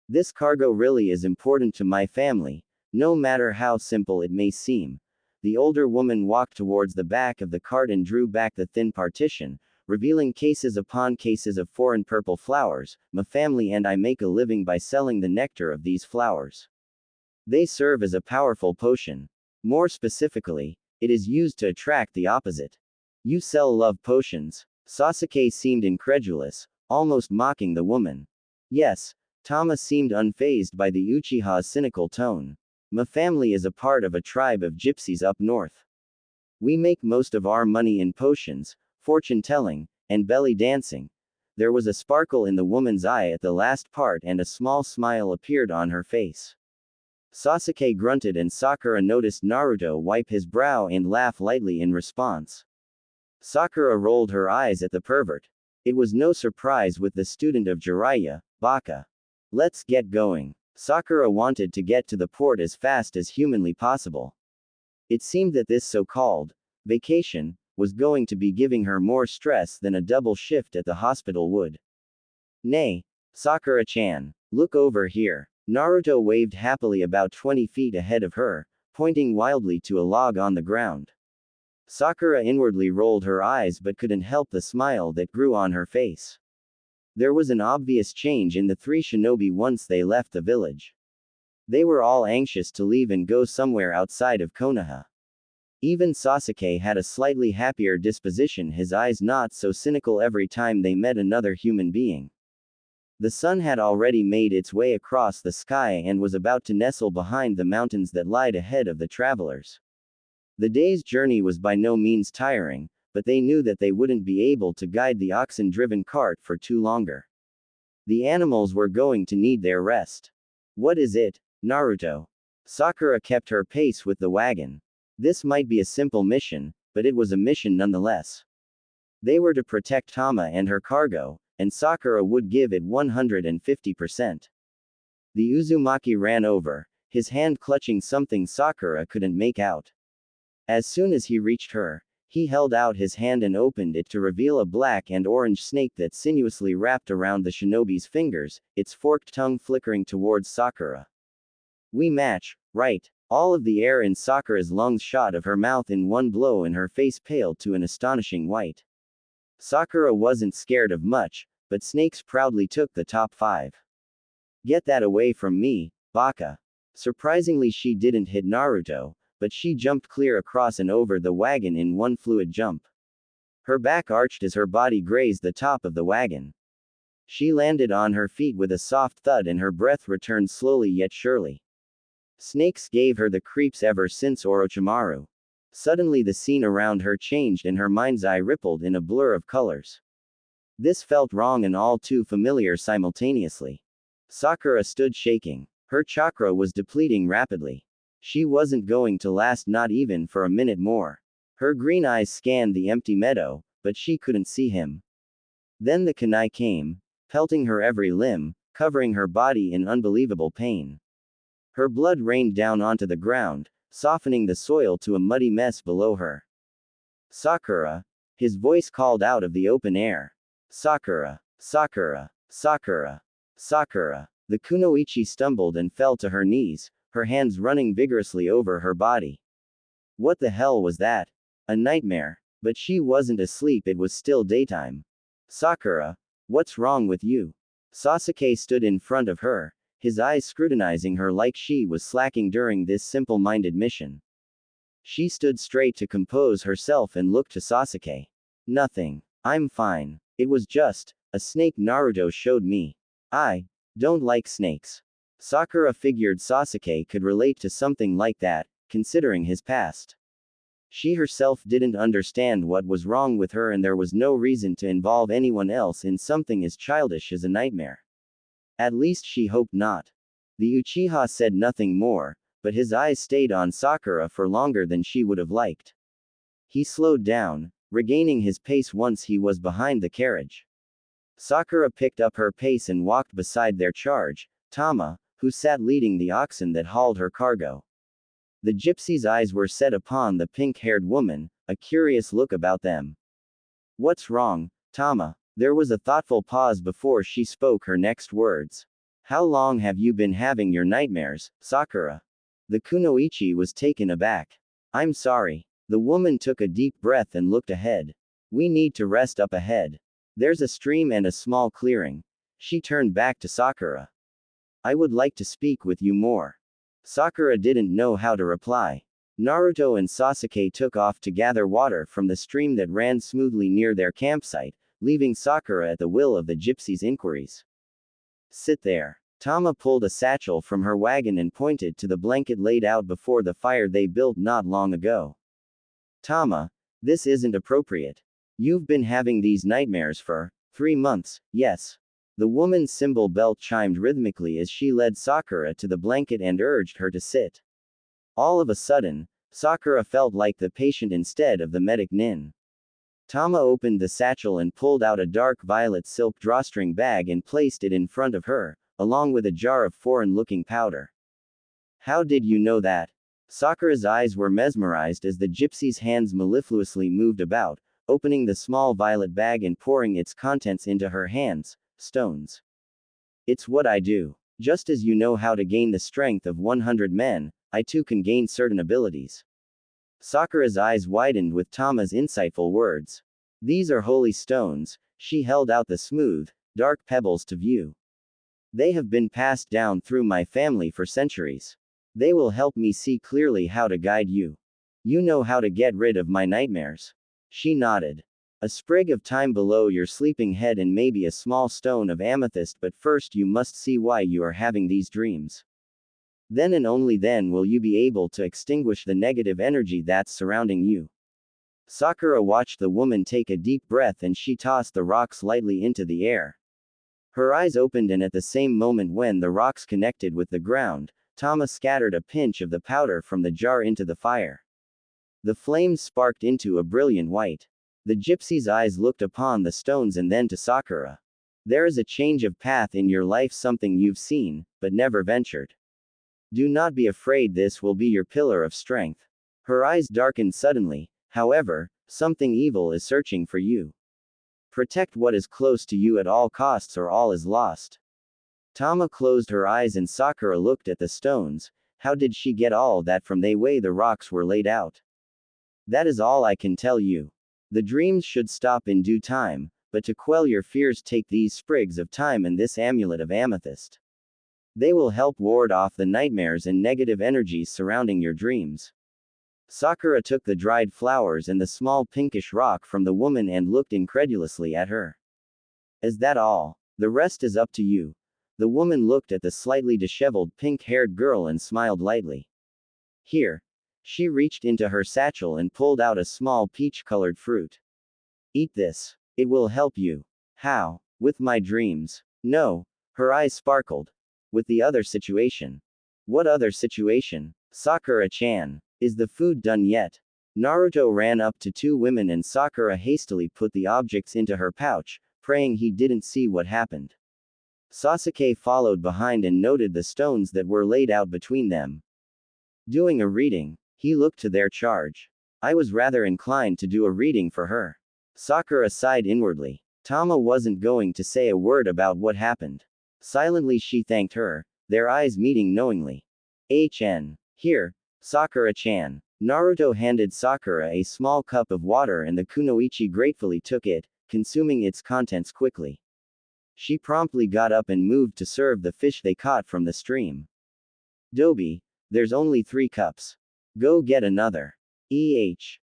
This cargo really is important to my family, no matter how simple it may seem. The older woman walked towards the back of the cart and drew back the thin partition, revealing cases upon cases of foreign purple flowers. My family and I make a living by selling the nectar of these flowers. They serve as a powerful potion. More specifically, it is used to attract the opposite. You sell love potions? Sasuke seemed incredulous, almost mocking the woman. Yes, Tama seemed unfazed by the Uchiha's cynical tone. My family is a part of a tribe of gypsies up north. We make most of our money in potions, fortune-telling, and belly dancing. There was a sparkle in the woman's eye at the last part and a small smile appeared on her face. Sasuke grunted and Sakura noticed Naruto wipe his brow and laugh lightly in response. Sakura rolled her eyes at the pervert. It was no surprise with the student of Jiraiya, Baka. Let's get going. Sakura wanted to get to the port as fast as humanly possible. It seemed that this so-called vacation, was going to be giving her more stress than a double shift at the hospital would. Nay, Sakura-chan, look over here. Naruto waved happily about 20 feet ahead of her, pointing wildly to a log on the ground. Sakura inwardly rolled her eyes but couldn't help the smile that grew on her face. There was an obvious change in the three shinobi once they left the village. They were all anxious to leave and go somewhere outside of Konoha. Even Sasuke had a slightly happier disposition, his eyes not so cynical every time they met another human being. The sun had already made its way across the sky and was about to nestle behind the mountains that lied ahead of the travelers. The day's journey was by no means tiring, but they knew that they wouldn't be able to guide the oxen-driven cart for too longer. The animals were going to need their rest. What is it, Naruto? Sakura kept her pace with the wagon. This might be a simple mission, but it was a mission nonetheless. They were to protect Tama and her cargo, and Sakura would give it 150%. The Uzumaki ran over, his hand clutching something Sakura couldn't make out. As soon as he reached her, he held out his hand and opened it to reveal a black and orange snake that sinuously wrapped around the shinobi's fingers, its forked tongue flickering towards Sakura. We match, right? All of the air in Sakura's lungs shot of her mouth in one blow and her face paled to an astonishing white. Sakura wasn't scared of much, but snakes proudly took the top 5. Get that away from me, Baka. Surprisingly, she didn't hit Naruto, but she jumped clear across and over the wagon in one fluid jump. Her back arched as her body grazed the top of the wagon. She landed on her feet with a soft thud and her breath returned slowly yet surely. Snakes gave her the creeps ever since Orochimaru. Suddenly the scene around her changed and her mind's eye rippled in a blur of colors. This felt wrong and all too familiar simultaneously. Sakura stood shaking. Her chakra was depleting rapidly. She wasn't going to last not even for a minute more. Her green eyes scanned the empty meadow, but she couldn't see him. Then the kunai came, pelting her every limb, covering her body in unbelievable pain. Her blood rained down onto the ground, softening the soil to a muddy mess below her. Sakura! His voice called out of the open air. Sakura! Sakura! Sakura! Sakura! The kunoichi stumbled and fell to her knees, her hands running vigorously over her body. What the hell was that? A nightmare. But she wasn't asleep, it was still daytime. Sakura! What's wrong with you? Sasuke stood in front of her, his eyes scrutinizing her like she was slacking during this simple-minded mission. She stood straight to compose herself and looked to Sasuke. Nothing. I'm fine. It was just a snake Naruto showed me. I don't like snakes. Sakura figured Sasuke could relate to something like that, considering his past. She herself didn't understand what was wrong with her and there was no reason to involve anyone else in something as childish as a nightmare. At least she hoped not. The Uchiha said nothing more, but his eyes stayed on Sakura for longer than she would have liked. He slowed down, regaining his pace once he was behind the carriage. Sakura picked up her pace and walked beside their charge, Tama, who sat leading the oxen that hauled her cargo. The gypsy's eyes were set upon the pink-haired woman, a curious look about them. What's wrong, Tama? There was a thoughtful pause before she spoke her next words. How long have you been having your nightmares, Sakura? The kunoichi was taken aback. I'm sorry. The woman took a deep breath and looked ahead. We need to rest up ahead. There's a stream and a small clearing. She turned back to Sakura. I would like to speak with you more. Sakura didn't know how to reply. Naruto and Sasuke took off to gather water from the stream that ran smoothly near their campsite, leaving Sakura at the will of the gypsy's inquiries. Sit there. Tama pulled a satchel from her wagon and pointed to the blanket laid out before the fire they built not long ago. Tama, this isn't appropriate. You've been having these nightmares for 3 months, yes. The woman's cymbal bell chimed rhythmically as she led Sakura to the blanket and urged her to sit. All of a sudden, Sakura felt like the patient instead of the medic nin. Tama opened the satchel and pulled out a dark violet silk drawstring bag and placed it in front of her, along with a jar of foreign-looking powder. How did you know that? Sakura's eyes were mesmerized as the gypsy's hands mellifluously moved about, opening the small violet bag and pouring its contents into her hands, stones. It's what I do. Just as you know how to gain the strength of 100 men, I too can gain certain abilities. Sakura's eyes widened with Tama's insightful words. These are holy stones. She held out the smooth, dark pebbles to view. They have been passed down through my family for centuries. They will help me see clearly how to guide you. You know how to get rid of my nightmares. She nodded. A sprig of thyme below your sleeping head and maybe a small stone of amethyst, but first you must see why you are having these dreams. Then and only then will you be able to extinguish the negative energy that's surrounding you. Sakura watched the woman take a deep breath and she tossed the rocks lightly into the air. Her eyes opened, and at the same moment when the rocks connected with the ground, Tama scattered a pinch of the powder from the jar into the fire. The flames sparked into a brilliant white. The gypsy's eyes looked upon the stones and then to Sakura. There is a change of path in your life, something you've seen, but never ventured. Do not be afraid, this will be your pillar of strength. Her eyes darkened suddenly, however, something evil is searching for you. Protect what is close to you at all costs or all is lost. Tama closed her eyes and Sakura looked at the stones. How did she get all that from the way the rocks were laid out? That is all I can tell you. The dreams should stop in due time, but to quell your fears, take these sprigs of thyme and this amulet of amethyst. They will help ward off the nightmares and negative energies surrounding your dreams. Sakura took the dried flowers and the small pinkish rock from the woman and looked incredulously at her. Is that all? The rest is up to you. The woman looked at the slightly disheveled pink-haired girl and smiled lightly. Here. She reached into her satchel and pulled out a small peach-colored fruit. Eat this. It will help you. How? With my dreams? No. Her eyes sparkled. With the other situation. What other situation? Sakura-chan. Is the food done yet? Naruto ran up to two women and Sakura hastily put the objects into her pouch, praying he didn't see what happened. Sasuke followed behind and noted the stones that were laid out between them. Doing a reading. He looked to their charge. I was rather inclined to do a reading for her. Sakura sighed inwardly. Tama wasn't going to say a word about what happened. Silently she thanked her, their eyes meeting knowingly. Here, Sakura-chan. Naruto handed Sakura a small cup of water and the kunoichi gratefully took it, consuming its contents quickly. She promptly got up and moved to serve the fish they caught from the stream. Dobi, there's only 3 cups. Go get another.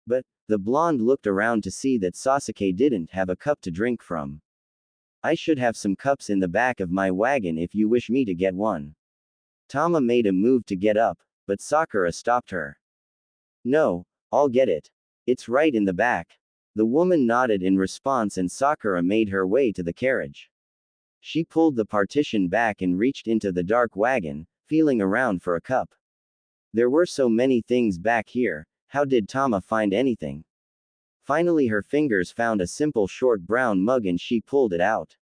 But, the blonde looked around to see that Sasuke didn't have a cup to drink from. I should have some cups in the back of my wagon if you wish me to get one. Tama made a move to get up, but Sakura stopped her. No, I'll get it. It's right in the back. The woman nodded in response and Sakura made her way to the carriage. She pulled the partition back and reached into the dark wagon, feeling around for a cup. There were so many things back here, how did Tama find anything? Finally her fingers found a simple short brown mug and she pulled it out.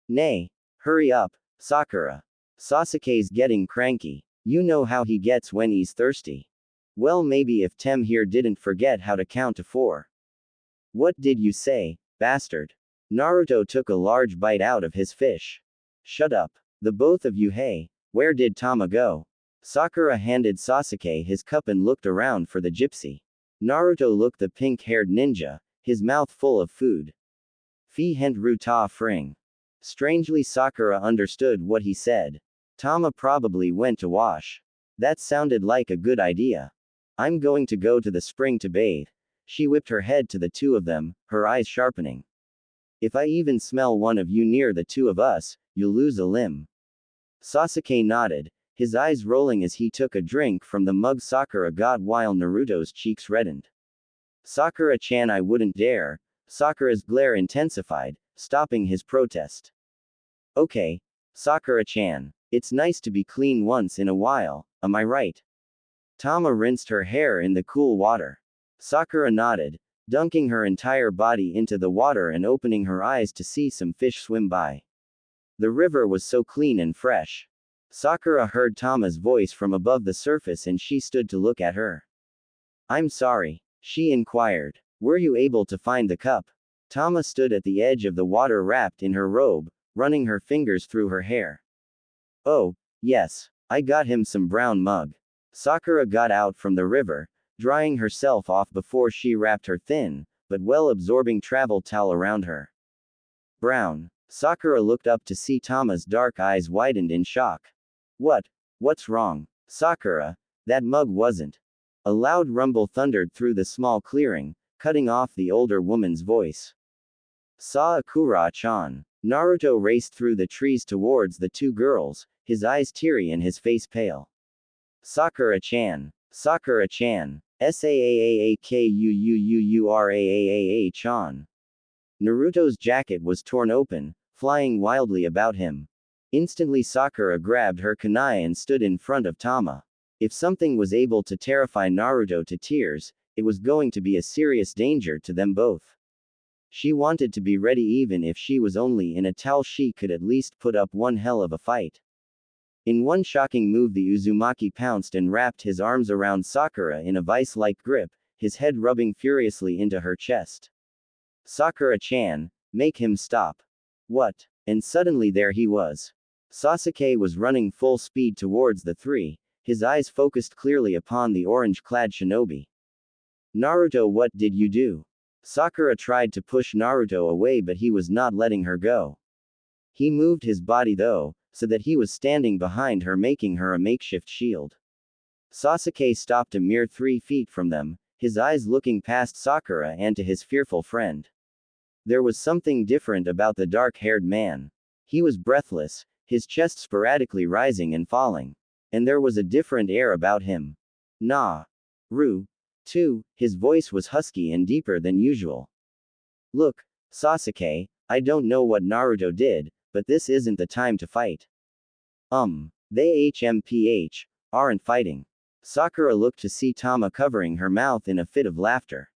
Nay. Hurry up, Sakura. Sasuke's getting cranky. You know how he gets when he's thirsty. Well, maybe if Tem here didn't forget how to count to 4. What did you say, bastard? Naruto took a large bite out of his fish. Shut up. The both of you, hey, where did Tama go? Sakura handed Sasuke his cup and looked around for the gypsy. Naruto looked the pink-haired ninja, his mouth full of food. Fi hent ru ta fring. Strangely Sakura understood what he said. Tama probably went to wash. That sounded like a good idea. I'm going to go to the spring to bathe. She whipped her head to the two of them, her eyes sharpening. If I even smell one of you near the two of us, you'll lose a limb. Sasuke nodded, his eyes rolling as he took a drink from the mug Sakura got while Naruto's cheeks reddened. Sakura-chan, I wouldn't dare. Sakura's glare intensified, stopping his protest. Okay, Sakura-chan. It's nice to be clean once in a while, am I right? Tama rinsed her hair in the cool water. Sakura nodded, dunking her entire body into the water and opening her eyes to see some fish swim by. The river was so clean and fresh. Sakura heard Tama's voice from above the surface and she stood to look at her. I'm sorry, she inquired. Were you able to find the cup? Tama stood at the edge of the water wrapped in her robe, running her fingers through her hair. Oh, yes, I got him some brown mug. Sakura got out from the river, drying herself off before she wrapped her thin, but well-absorbing travel towel around her. Brown. Sakura looked up to see Tama's dark eyes widened in shock. What's wrong? Sakura, that mug wasn't. A loud rumble thundered through the small clearing, cutting off the older woman's voice. Sakura-chan. Naruto raced through the trees towards the two girls, his eyes teary and his face pale. Sakura-chan. Sakura-chan. Saakkuuuuraa-chan. Naruto's jacket was torn open, flying wildly about him. Instantly Sakura grabbed her kunai and stood in front of Tama. If something was able to terrify Naruto to tears, it was going to be a serious danger to them both. She wanted to be ready even if she was only in a towel. She could at least put up one hell of a fight. In one shocking move the Uzumaki pounced and wrapped his arms around Sakura in a vice-like grip, his head rubbing furiously into her chest. Sakura-chan, make him stop. What? And suddenly there he was. Sasuke was running full speed towards the three, his eyes focused clearly upon the orange-clad shinobi. Naruto, what did you do? Sakura tried to push Naruto away but he was not letting her go. He moved his body though, so that he was standing behind her making her a makeshift shield. Sasuke stopped a mere 3 feet from them, his eyes looking past Sakura and to his fearful friend. There was something different about the dark-haired man. He was breathless, his chest sporadically rising and falling. And there was a different air about him. Too, his voice was husky and deeper than usual. Look, Sasuke, I don't know what Naruto did, but this isn't the time to fight. They aren't fighting. Sakura looked to see Tama covering her mouth in a fit of laughter.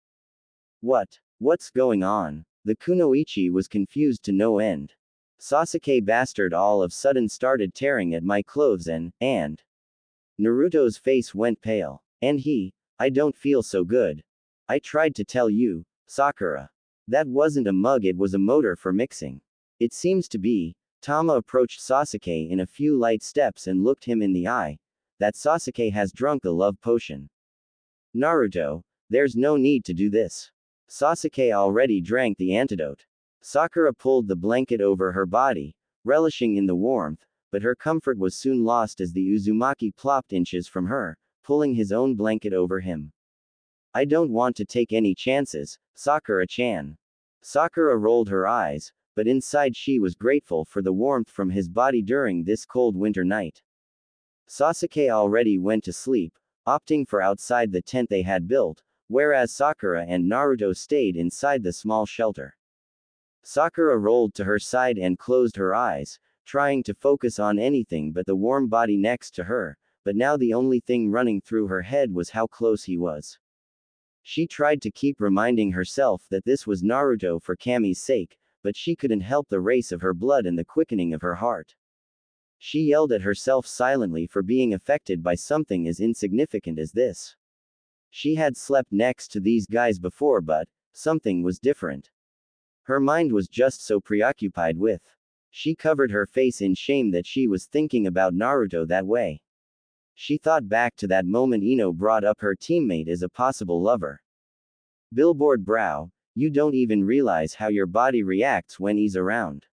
What's going on? The kunoichi was confused to no end. Sasuke bastard all of sudden started tearing at my clothes and Naruto's face went pale. And I don't feel so good. I tried to tell you, Sakura. That wasn't a mug, it was a motor for mixing. It seems to be. Tama approached Sasuke in a few light steps and looked him in the eye. That Sasuke has drunk the love potion. Naruto, there's no need to do this. Sasuke already drank the antidote. Sakura pulled the blanket over her body, relishing in the warmth, but her comfort was soon lost as the Uzumaki plopped inches from her, pulling his own blanket over him. I don't want to take any chances, Sakura-chan. Sakura rolled her eyes, but inside she was grateful for the warmth from his body during this cold winter night. Sasuke already went to sleep, opting for outside the tent they had built, whereas Sakura and Naruto stayed inside the small shelter. Sakura rolled to her side and closed her eyes, trying to focus on anything but the warm body next to her, but now the only thing running through her head was how close he was. She tried to keep reminding herself that this was Naruto for Kami's sake, but she couldn't help the race of her blood and the quickening of her heart. She yelled at herself silently for being affected by something as insignificant as this. She had slept next to these guys before, but something was different. Her mind was just so preoccupied with. She covered her face in shame that she was thinking about Naruto that way. She thought back to that moment Ino brought up her teammate as a possible lover. Billboard brow, you don't even realize how your body reacts when he's around.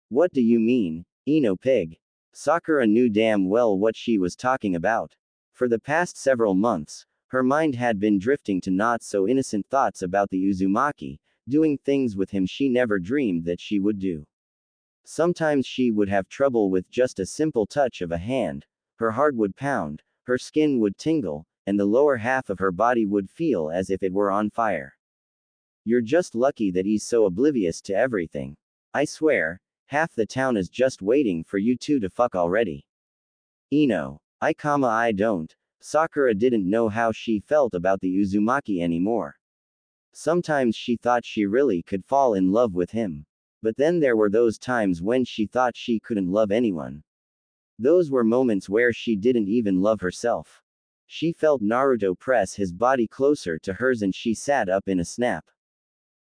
What do you mean, Ino pig? Sakura knew damn well what she was talking about. For the past several months, her mind had been drifting to not so innocent thoughts about the Uzumaki, doing things with him she never dreamed that she would do. Sometimes she would have trouble with just a simple touch of a hand, her heart would pound, her skin would tingle, and the lower half of her body would feel as if it were on fire. You're just lucky that he's so oblivious to everything. I swear, half the town is just waiting for you two to fuck already. Ino. I don't. Sakura didn't know how she felt about the Uzumaki anymore. Sometimes she thought she really could fall in love with him. But then there were those times when she thought she couldn't love anyone. Those were moments where she didn't even love herself. She felt Naruto press his body closer to hers and she sat up in a snap.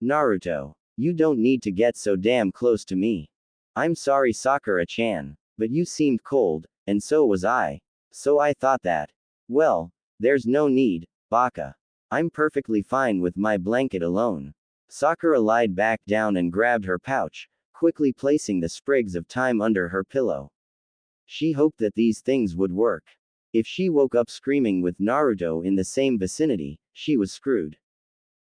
Naruto, you don't need to get so damn close to me. I'm sorry, Sakura-chan, but you seemed cold, and so was I. So I thought that. Well, there's no need, baka. I'm perfectly fine with my blanket alone. Sakura lied back down and grabbed her pouch, quickly placing the sprigs of thyme under her pillow. She hoped that these things would work. If she woke up screaming with Naruto in the same vicinity, she was screwed.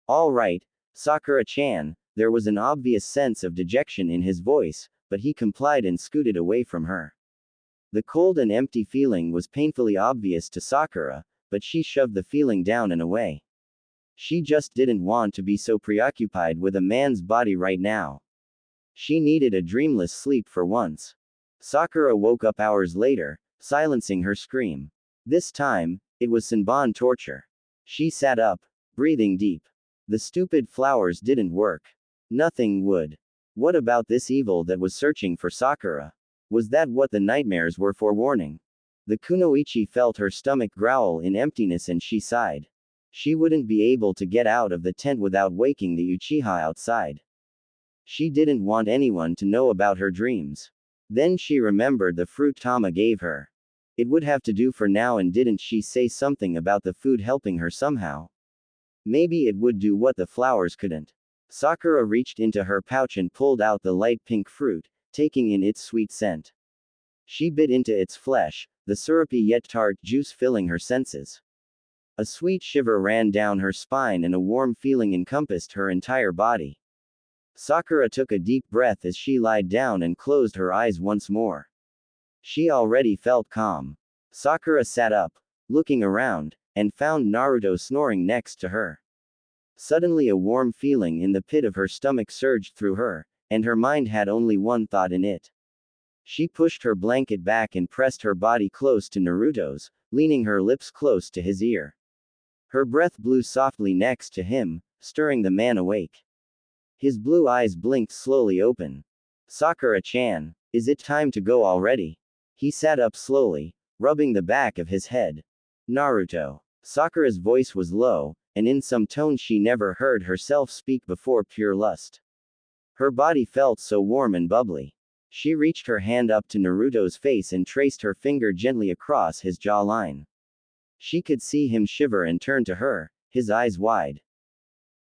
All right, Sakura-chan, there was an obvious sense of dejection in his voice, but he complied and scooted away from her. The cold and empty feeling was painfully obvious to Sakura, but she shoved the feeling down and away. She just didn't want to be so preoccupied with a man's body right now. She needed a dreamless sleep for once. Sakura woke up hours later, silencing her scream. This time, it was Senbon torture. She sat up, breathing deep. The stupid flowers didn't work. Nothing would. What about this evil that was searching for Sakura? Was that what the nightmares were forewarning? The kunoichi felt her stomach growl in emptiness and she sighed. She wouldn't be able to get out of the tent without waking the Uchiha outside. She didn't want anyone to know about her dreams. Then she remembered the fruit Tama gave her. It would have to do for now, and didn't she say something about the food helping her somehow? Maybe it would do what the flowers couldn't. Sakura reached into her pouch and pulled out the light pink fruit, taking in its sweet scent. She bit into its flesh, the syrupy yet tart juice filling her senses. A sweet shiver ran down her spine and a warm feeling encompassed her entire body. Sakura took a deep breath as she lied down and closed her eyes once more. She already felt calm. Sakura sat up, looking around, and found Naruto snoring next to her. Suddenly a warm feeling in the pit of her stomach surged through her, and her mind had only one thought in it. She pushed her blanket back and pressed her body close to Naruto's, leaning her lips close to his ear. Her breath blew softly next to him, stirring the man awake. His blue eyes blinked slowly open. Sakura-chan, is it time to go already? He sat up slowly, rubbing the back of his head. Naruto. Sakura's voice was low, and in some tone she never heard herself speak before, pure lust. Her body felt so warm and bubbly. She reached her hand up to Naruto's face and traced her finger gently across his jawline. She could see him shiver and turn to her, his eyes wide.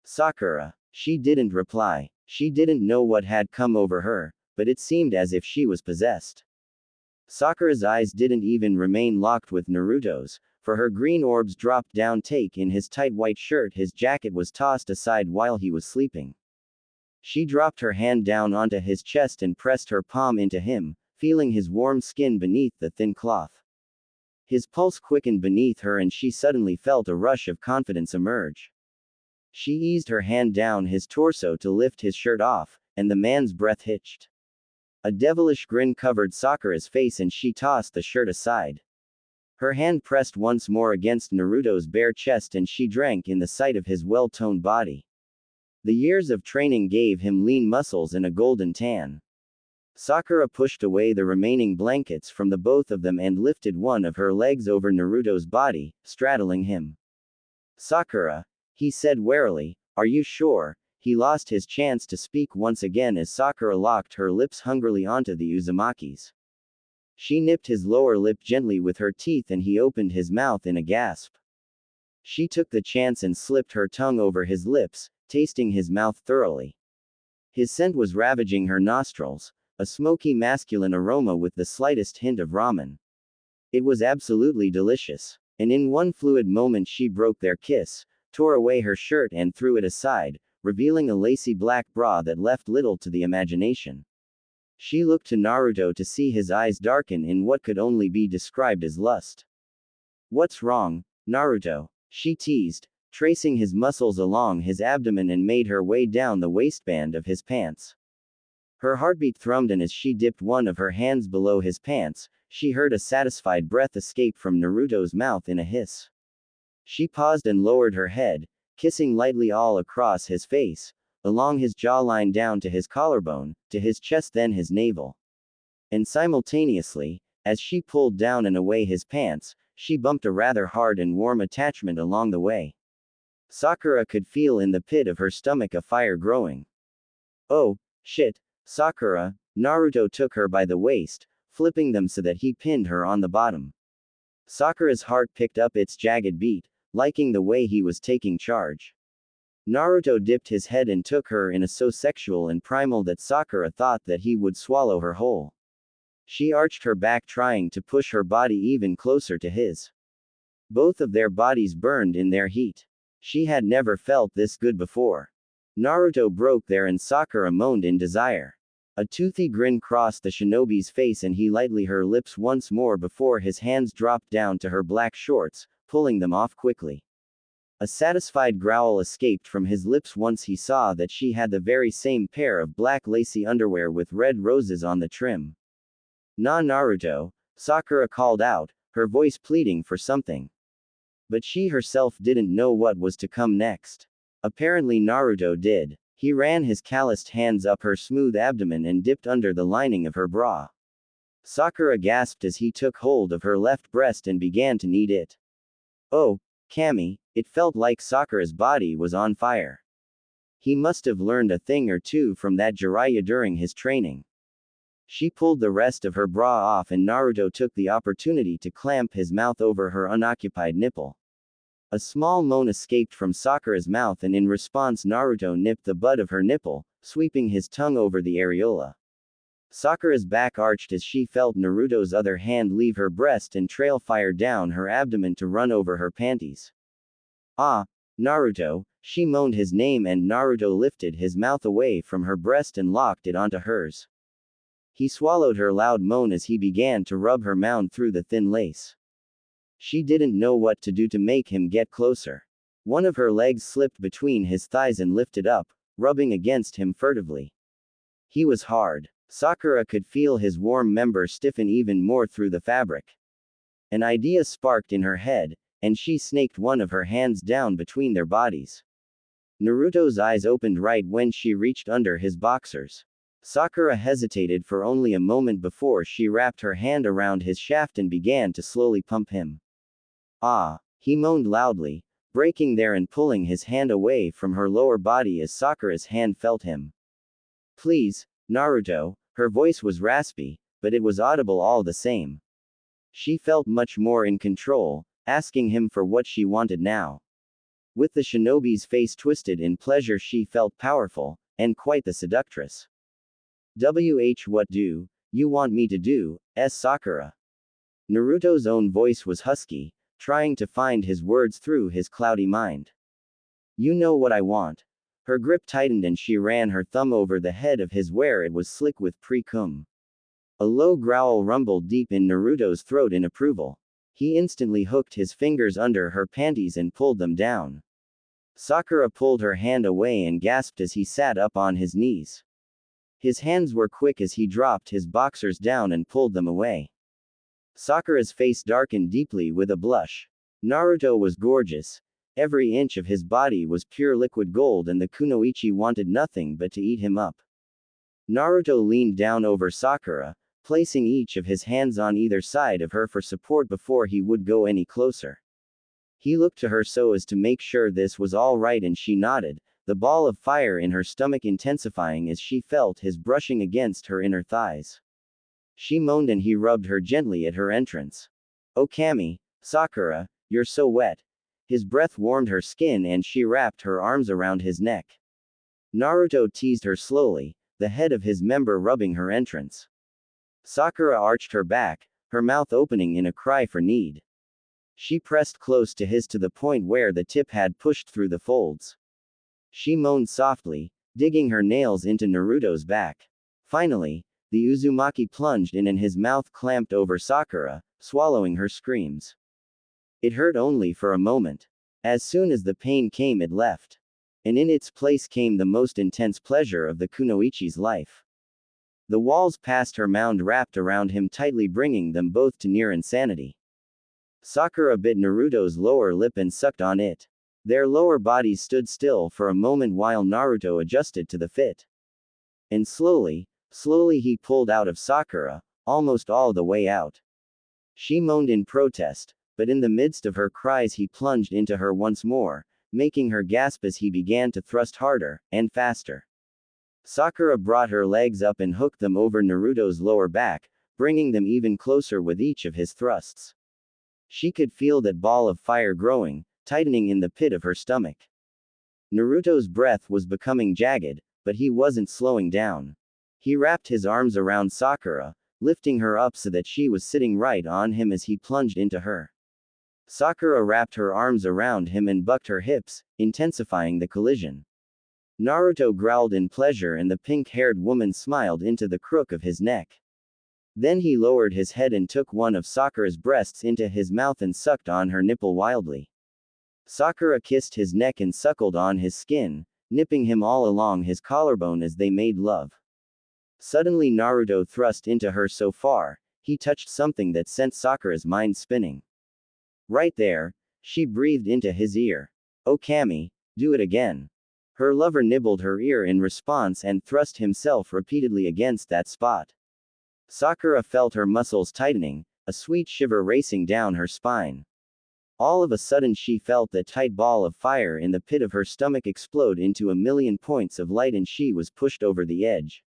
Sakura. She didn't reply. She didn't know what had come over her, but it seemed as if she was possessed. Sakura's eyes didn't even remain locked with Naruto's, for her green orbs dropped down. Take in his tight white shirt, his jacket was tossed aside while he was sleeping. She dropped her hand down onto his chest and pressed her palm into him, feeling his warm skin beneath the thin cloth. His pulse quickened beneath her and she suddenly felt a rush of confidence emerge. She eased her hand down his torso to lift his shirt off, and the man's breath hitched. A devilish grin covered Sakura's face and she tossed the shirt aside. Her hand pressed once more against Naruto's bare chest and she drank in the sight of his well-toned body. The years of training gave him lean muscles and a golden tan. Sakura pushed away the remaining blankets from the both of them and lifted one of her legs over Naruto's body, straddling him. Sakura, he said warily, are you sure? He lost his chance to speak once again as Sakura locked her lips hungrily onto the Uzumaki's. She nipped his lower lip gently with her teeth and he opened his mouth in a gasp. She took the chance and slipped her tongue over his lips, tasting his mouth thoroughly. His scent was ravaging her nostrils, a smoky masculine aroma with the slightest hint of ramen. It was absolutely delicious, and in one fluid moment she broke their kiss, tore away her shirt and threw it aside, revealing a lacy black bra that left little to the imagination. She looked to Naruto to see his eyes darken in what could only be described as lust. What's wrong, Naruto? She teased, tracing his muscles along his abdomen and made her way down the waistband of his pants. Her heartbeat thrummed and as she dipped one of her hands below his pants, she heard a satisfied breath escape from Naruto's mouth in a hiss. She paused and lowered her head, kissing lightly all across his face, along his jawline down to his collarbone, to his chest then his navel. And simultaneously, As she pulled down and away his pants, she bumped a rather hard and warm attachment along the way. Sakura could feel in the pit of her stomach a fire growing. Oh, shit, Sakura, Naruto took her by the waist, flipping them so that he pinned her on the bottom. Sakura's heart picked up its jagged beat, liking the way he was taking charge. Naruto dipped his head and took her in a so sexual and primal that Sakura thought that he would swallow her whole. She arched her back trying to push her body even closer to his. Both of their bodies burned in their heat. She had never felt this good before. Naruto broke there and Sakura moaned in desire. A toothy grin crossed the shinobi's face and he lightly her lips once more before his hands dropped down to her black shorts, pulling them off quickly. A satisfied growl escaped from his lips once he saw that she had the very same pair of black lacy underwear with red roses on the trim. "Na Naruto," Sakura called out, her voice pleading for something. But she herself didn't know what was to come next. Apparently Naruto did. He ran his calloused hands up her smooth abdomen and dipped under the lining of her bra. Sakura gasped as he took hold of her left breast and began to knead it. Oh, Kami, it felt like Sakura's body was on fire. He must have learned a thing or two from that Jiraiya during his training. She pulled the rest of her bra off and Naruto took the opportunity to clamp his mouth over her unoccupied nipple. A small moan escaped from Sakura's mouth and in response Naruto nipped the butt of her nipple, sweeping his tongue over the areola. Sakura's back arched as she felt Naruto's other hand leave her breast and trail fire down her abdomen to run over her panties. "Ah, Naruto," she moaned his name and Naruto lifted his mouth away from her breast and locked it onto hers. He swallowed her loud moan as he began to rub her mound through the thin lace. She didn't know what to do to make him get closer. One of her legs slipped between his thighs and lifted up, rubbing against him furtively. He was hard. Sakura could feel his warm member stiffen even more through the fabric. An idea sparked in her head, and she snaked one of her hands down between their bodies. Naruto's eyes opened right when she reached under his boxers. Sakura hesitated for only a moment before she wrapped her hand around his shaft and began to slowly pump him. "Ah," he moaned loudly, breaking there and pulling his hand away from her lower body as Sakura's hand felt him. "Please, Naruto," her voice was raspy, but it was audible all the same. She felt much more in control, asking him for what she wanted now. With the shinobi's face twisted in pleasure she felt powerful, and quite the seductress. What do you want me to do, Sakura?" Naruto's own voice was husky, trying to find his words through his cloudy mind. "You know what I want." Her grip tightened and she ran her thumb over the head of his where it was slick with pre-cum. A low growl rumbled deep in Naruto's throat in approval. He instantly hooked his fingers under her panties and pulled them down. Sakura pulled her hand away and gasped as he sat up on his knees. His hands were quick as he dropped his boxers down and pulled them away. Sakura's face darkened deeply with a blush. Naruto was gorgeous. Every inch of his body was pure liquid gold and the kunoichi wanted nothing but to eat him up. Naruto leaned down over Sakura, placing each of his hands on either side of her for support before he would go any closer. He looked to her so as to make sure this was all right and she nodded, the ball of fire in her stomach intensifying as she felt his brushing against her inner thighs. She moaned and he rubbed her gently at her entrance. "Oh Kami, Sakura, you're so wet." His breath warmed her skin and she wrapped her arms around his neck. Naruto teased her slowly, the head of his member rubbing her entrance. Sakura arched her back, her mouth opening in a cry for need. She pressed close to his to the point where the tip had pushed through the folds. She moaned softly, digging her nails into Naruto's back. Finally, the Uzumaki plunged in and his mouth clamped over Sakura, swallowing her screams. It hurt only for a moment. As soon as the pain came it left. And in its place came the most intense pleasure of the kunoichi's life. The walls past her mound wrapped around him tightly bringing them both to near insanity. Sakura bit Naruto's lower lip and sucked on it. Their lower bodies stood still for a moment while Naruto adjusted to the fit. And slowly he pulled out of Sakura, almost all the way out. She moaned in protest, but in the midst of her cries he plunged into her once more, making her gasp as he began to thrust harder, and faster. Sakura brought her legs up and hooked them over Naruto's lower back, bringing them even closer with each of his thrusts. She could feel that ball of fire growing, tightening in the pit of her stomach. Naruto's breath was becoming jagged, but he wasn't slowing down. He wrapped his arms around Sakura, lifting her up so that she was sitting right on him as he plunged into her. Sakura wrapped her arms around him and bucked her hips, intensifying the collision. Naruto growled in pleasure and the pink-haired woman smiled into the crook of his neck. Then he lowered his head and took one of Sakura's breasts into his mouth and sucked on her nipple wildly. Sakura kissed his neck and suckled on his skin, nipping him all along his collarbone as they made love. Suddenly Naruto thrust into her so far, he touched something that sent Sakura's mind spinning. Right there, she breathed into his ear. "Oh Kami, do it again." Her lover nibbled her ear in response and thrust himself repeatedly against that spot. Sakura felt her muscles tightening, a sweet shiver racing down her spine. All of a sudden she felt that tight ball of fire in the pit of her stomach explode into a million points of light and she was pushed over the edge.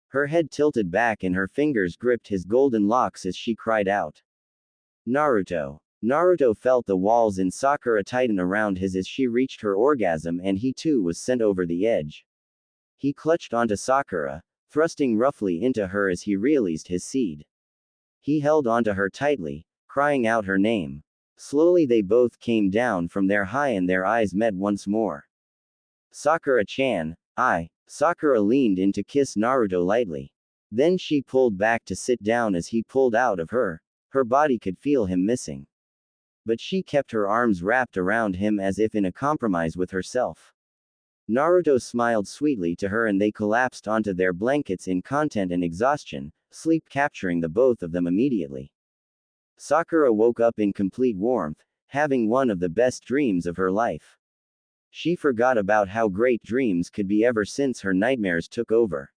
Her head tilted back and her fingers gripped his golden locks as she cried out. Naruto. Naruto felt the walls in Sakura tighten around his as she reached her orgasm and he too was sent over the edge. He clutched onto Sakura, thrusting roughly into her as he realized his seed. He held onto her tightly, crying out her name. Slowly they both came down from their high and their eyes met once more. Sakura-chan, Sakura leaned in to kiss Naruto lightly. Then she pulled back to sit down as he pulled out of her. Her body could feel him missing. But she kept her arms wrapped around him as if in a compromise with herself. Naruto smiled sweetly to her and they collapsed onto their blankets in content and exhaustion, sleep capturing the both of them immediately. Sakura woke up in complete warmth, having one of the best dreams of her life. She forgot about how great dreams could be ever since her nightmares took over.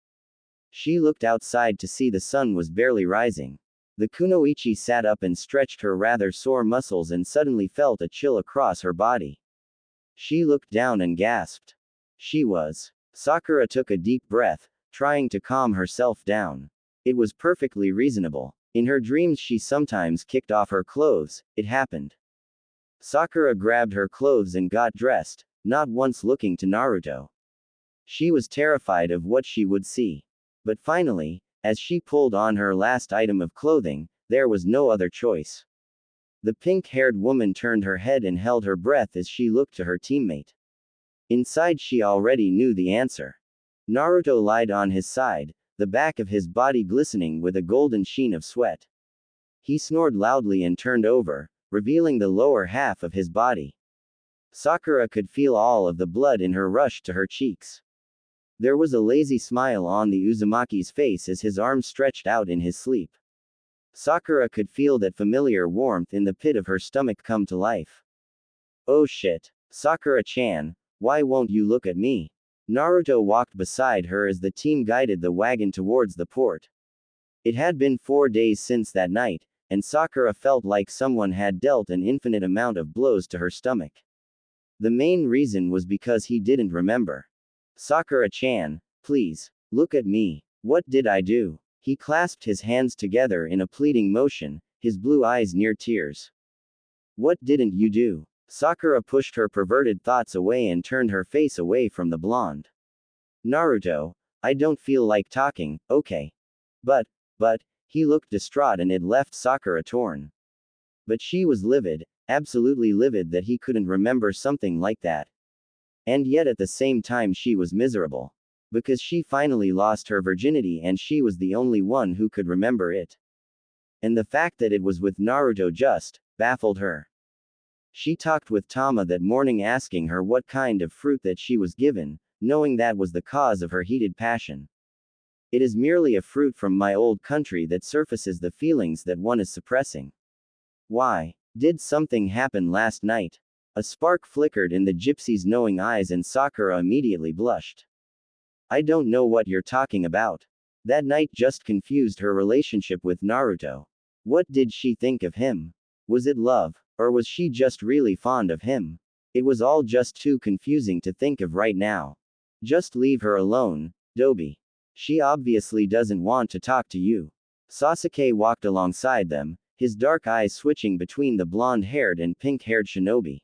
She looked outside to see the sun was barely rising. The kunoichi sat up and stretched her rather sore muscles and suddenly felt a chill across her body. She looked down and gasped. Sakura took a deep breath, trying to calm herself down. It was perfectly reasonable. In her dreams she sometimes kicked off her clothes, it happened. Sakura grabbed her clothes and got dressed, not once looking to Naruto. She was terrified of what she would see. But finally, as she pulled on her last item of clothing, there was no other choice. The pink-haired woman turned her head and held her breath as she looked to her teammate. Inside she already knew the answer. Naruto lied on his side, the back of his body glistening with a golden sheen of sweat. He snored loudly and turned over, revealing the lower half of his body. Sakura could feel all of the blood in her rush to her cheeks. There was a lazy smile on the Uzumaki's face as his arms stretched out in his sleep. Sakura could feel that familiar warmth in the pit of her stomach come to life. "Oh shit. Sakura-chan, why won't you look at me?" Naruto walked beside her as the team guided the wagon towards the port. It had been 4 days since that night, and Sakura felt like someone had dealt an infinite amount of blows to her stomach. The main reason was because he didn't remember. "Sakura-chan, please, look at me. What did I do?" He clasped his hands together in a pleading motion, his blue eyes near tears. "What didn't you do?" Sakura pushed her perverted thoughts away and turned her face away from the blonde. "Naruto, I don't feel like talking, okay? But, he looked distraught and it left Sakura torn. But she was livid, absolutely livid that he couldn't remember something like that. And yet at the same time she was miserable. Because she finally lost her virginity and she was the only one who could remember it. And the fact that it was with Naruto just baffled her. She talked with Tama that morning asking her what kind of fruit that she was given, knowing that was the cause of her heated passion. "It is merely a fruit from my old country that surfaces the feelings that one is suppressing." "Why? Did something happen last night?" A spark flickered in the gypsy's knowing eyes and Sakura immediately blushed. "I don't know what you're talking about." That night just confused her relationship with Naruto. What did she think of him? Was it love? Or was she just really fond of him? It was all just too confusing to think of right now. Just leave her alone, Dobie. She obviously doesn't want to talk to you. Sasuke walked alongside them, his dark eyes switching between the blonde-haired and pink-haired shinobi.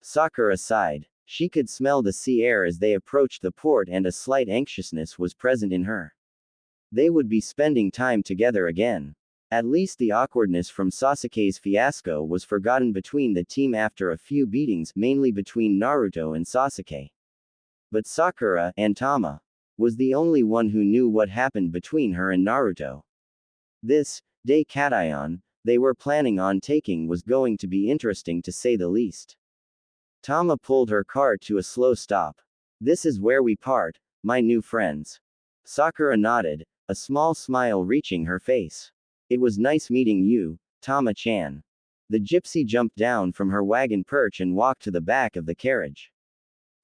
Sakura sighed. She could smell the sea air as they approached the port and a slight anxiousness was present in her. They would be spending time together again. At least the awkwardness from Sasuke's fiasco was forgotten between the team after a few beatings, mainly between Naruto and Sasuke. But Sakura, and Tama, was the only one who knew what happened between her and Naruto. This day cation they were planning on taking was going to be interesting to say the least. Tama pulled her cart to a slow stop. This is where we part, my new friends. Sakura nodded, a small smile reaching her face. It was nice meeting you, Tama-chan. The gypsy jumped down from her wagon perch and walked to the back of the carriage.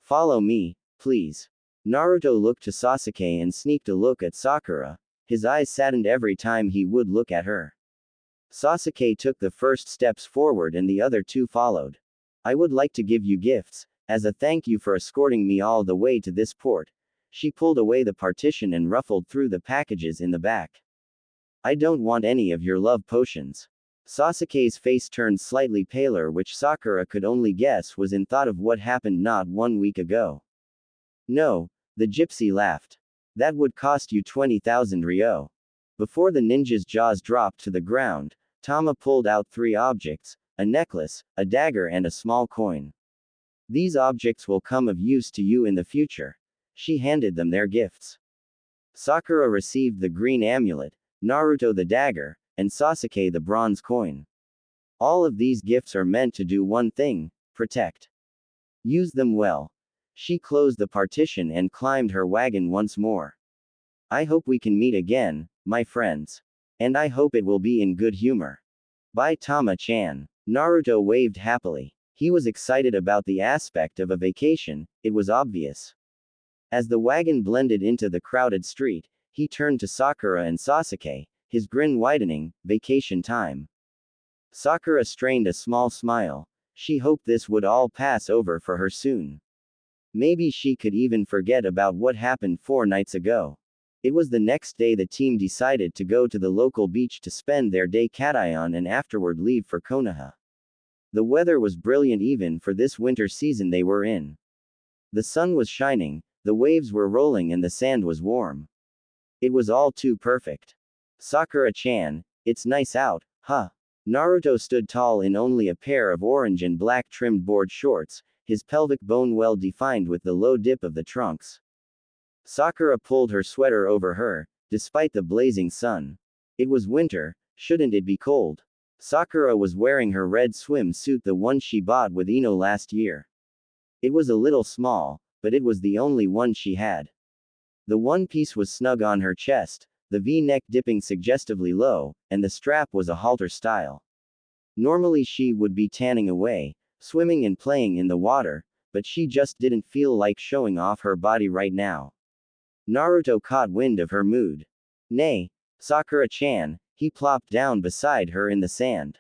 Follow me, please. Naruto looked to Sasuke and sneaked a look at Sakura. His eyes saddened every time he would look at her. Sasuke took the first steps forward and the other two followed. I would like to give you gifts, as a thank you for escorting me all the way to this port. She pulled away the partition and ruffled through the packages in the back. I don't want any of your love potions. Sasuke's face turned slightly paler, which Sakura could only guess was in thought of what happened not 1 week ago. No, the gypsy laughed. That would cost you 20,000 ryo. Before the ninja's jaws dropped to the ground, Tama pulled out 3 objects, a necklace, a dagger and a small coin. These objects will come of use to you in the future. She handed them their gifts. Sakura received the green amulet, Naruto the dagger, and Sasuke the bronze coin. All of these gifts are meant to do one thing: protect. Use them well. She closed the partition and climbed her wagon once more. I hope we can meet again, my friends. And I hope it will be in good humor. Bye Tama-chan. Naruto waved happily. He was excited about the aspect of a vacation, it was obvious. As the wagon blended into the crowded street, he turned to Sakura and Sasuke, his grin widening. Vacation time. Sakura strained a small smile. She hoped this would all pass over for her soon. Maybe she could even forget about what happened 4 nights ago. It was the next day the team decided to go to the local beach to spend their day cation and afterward leave for Konoha. The weather was brilliant even for this winter season they were in. The sun was shining, the waves were rolling and the sand was warm. It was all too perfect. Sakura-chan, it's nice out, huh? Naruto stood tall in only a pair of orange and black trimmed board shorts, his pelvic bone well defined with the low dip of the trunks. Sakura pulled her sweater over her, despite the blazing sun. It was winter, shouldn't it be cold? Sakura was wearing her red swimsuit, the one she bought with Ino last year. It was a little small, but it was the only one she had. The one piece was snug on her chest, the V-neck dipping suggestively low, and the strap was a halter style. Normally she would be tanning away, swimming and playing in the water, but she just didn't feel like showing off her body right now. Naruto caught wind of her mood. Nay, Sakura-chan, he plopped down beside her in the sand.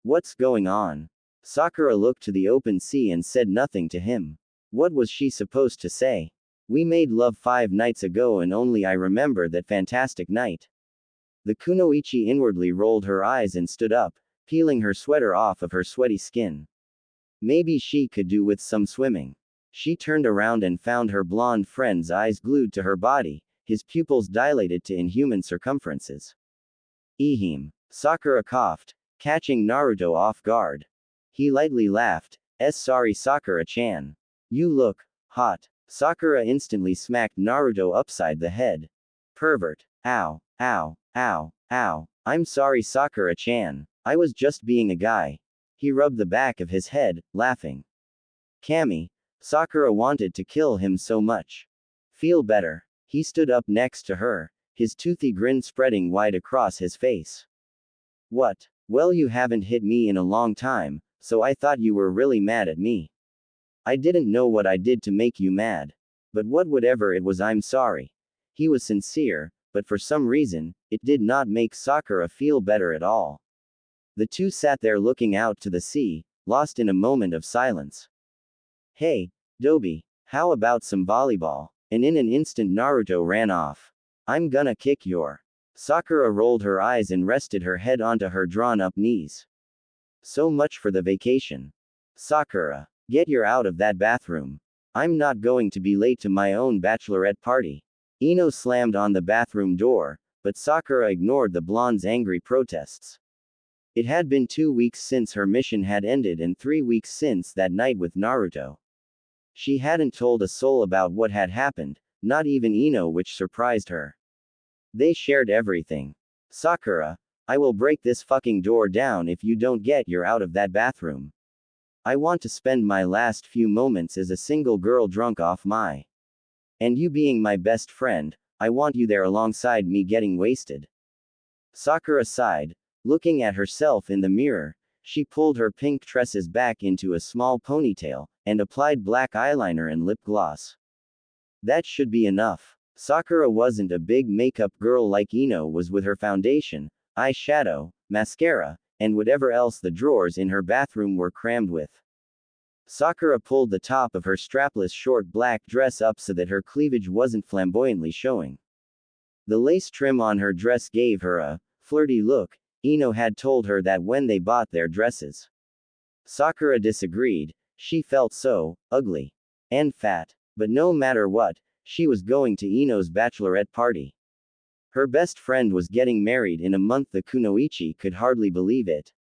What's going on? Sakura looked to the open sea and said nothing to him. What was she supposed to say? We made love 5 nights ago and only I remember that fantastic night. The kunoichi inwardly rolled her eyes and stood up, peeling her sweater off of her sweaty skin. Maybe she could do with some swimming. She turned around and found her blonde friend's eyes glued to her body, his pupils dilated to inhuman circumferences. Ehem. Sakura coughed, catching Naruto off guard. He lightly laughed. Sorry Sakura-chan. You look hot. Sakura instantly smacked Naruto upside the head. Pervert. Ow, ow, ow, ow. I'm sorry Sakura-chan. I was just being a guy. He rubbed the back of his head, laughing. Kami. Sakura wanted to kill him so much. Feel better. He stood up next to her, his toothy grin spreading wide across his face. What? Well, you haven't hit me in a long time, so I thought you were really mad at me. I didn't know what I did to make you mad. But whatever it was, I'm sorry. He was sincere, but for some reason, it did not make Sakura feel better at all. The two sat there looking out to the sea, lost in a moment of silence. Hey, Dobi, how about some volleyball? And in an instant Naruto ran off. I'm gonna kick your. Sakura rolled her eyes and rested her head onto her drawn-up knees. So much for the vacation. Sakura, get your out of that bathroom. I'm not going to be late to my own bachelorette party. Ino slammed on the bathroom door, but Sakura ignored the blonde's angry protests. It had been 2 weeks since her mission had ended and 3 weeks since that night with Naruto. She hadn't told a soul about what had happened, not even Ino, which surprised her. They shared everything. Sakura, I will break this fucking door down if you don't get your out of that bathroom. I want to spend my last few moments as a single girl drunk off my. And you being my best friend, I want you there alongside me getting wasted. Sakura sighed. Looking at herself in the mirror, she pulled her pink tresses back into a small ponytail, and applied black eyeliner and lip gloss. That should be enough. Sakura wasn't a big makeup girl like Ino was with her foundation, eyeshadow, mascara, and whatever else the drawers in her bathroom were crammed with. Sakura pulled the top of her strapless short black dress up so that her cleavage wasn't flamboyantly showing. The lace trim on her dress gave her a flirty look. Ino had told her that when they bought their dresses. Sakura disagreed. She felt so ugly and fat. But no matter what, she was going to Ino's bachelorette party. Her best friend was getting married in a month. The kunoichi could hardly believe it.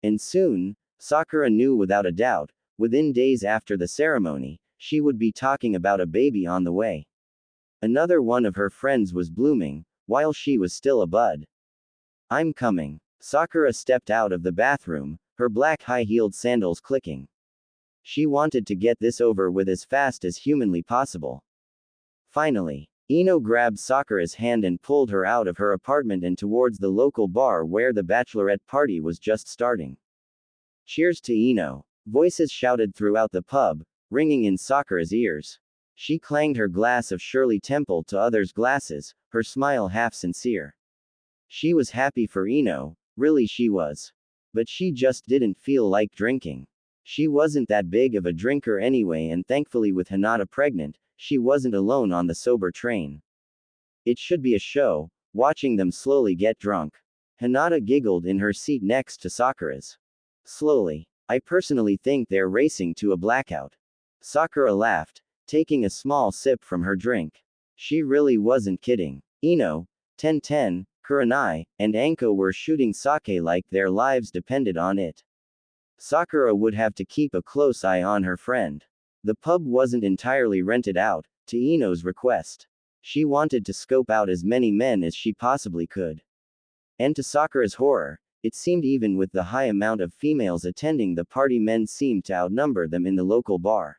And soon, Sakura knew without a doubt, within days after the ceremony, she would be talking about a baby on the way. Another one of her friends was blooming, while she was still a bud. I'm coming. Sakura stepped out of the bathroom, her black high-heeled sandals clicking. She wanted to get this over with as fast as humanly possible. Finally, Ino grabbed Sakura's hand and pulled her out of her apartment and towards the local bar where the bachelorette party was just starting. Cheers to Ino! Voices shouted throughout the pub, ringing in Sakura's ears. She clanged her glass of Shirley Temple to others' glasses, her smile half sincere. She was happy for Ino, really she was. But she just didn't feel like drinking. She wasn't that big of a drinker anyway, and thankfully with Hinata pregnant, she wasn't alone on the sober train. It should be a show, watching them slowly get drunk. Hinata giggled in her seat next to Sakura's. Slowly. I personally think they're racing to a blackout. Sakura laughed, taking a small sip from her drink. She really wasn't kidding. Ino, Ten, Kurenai, and Anko were shooting sake like their lives depended on it. Sakura would have to keep a close eye on her friend. The pub wasn't entirely rented out, to Ino's request. She wanted to scope out as many men as she possibly could. And to Sakura's horror, it seemed even with the high amount of females attending the party, men seemed to outnumber them in the local bar.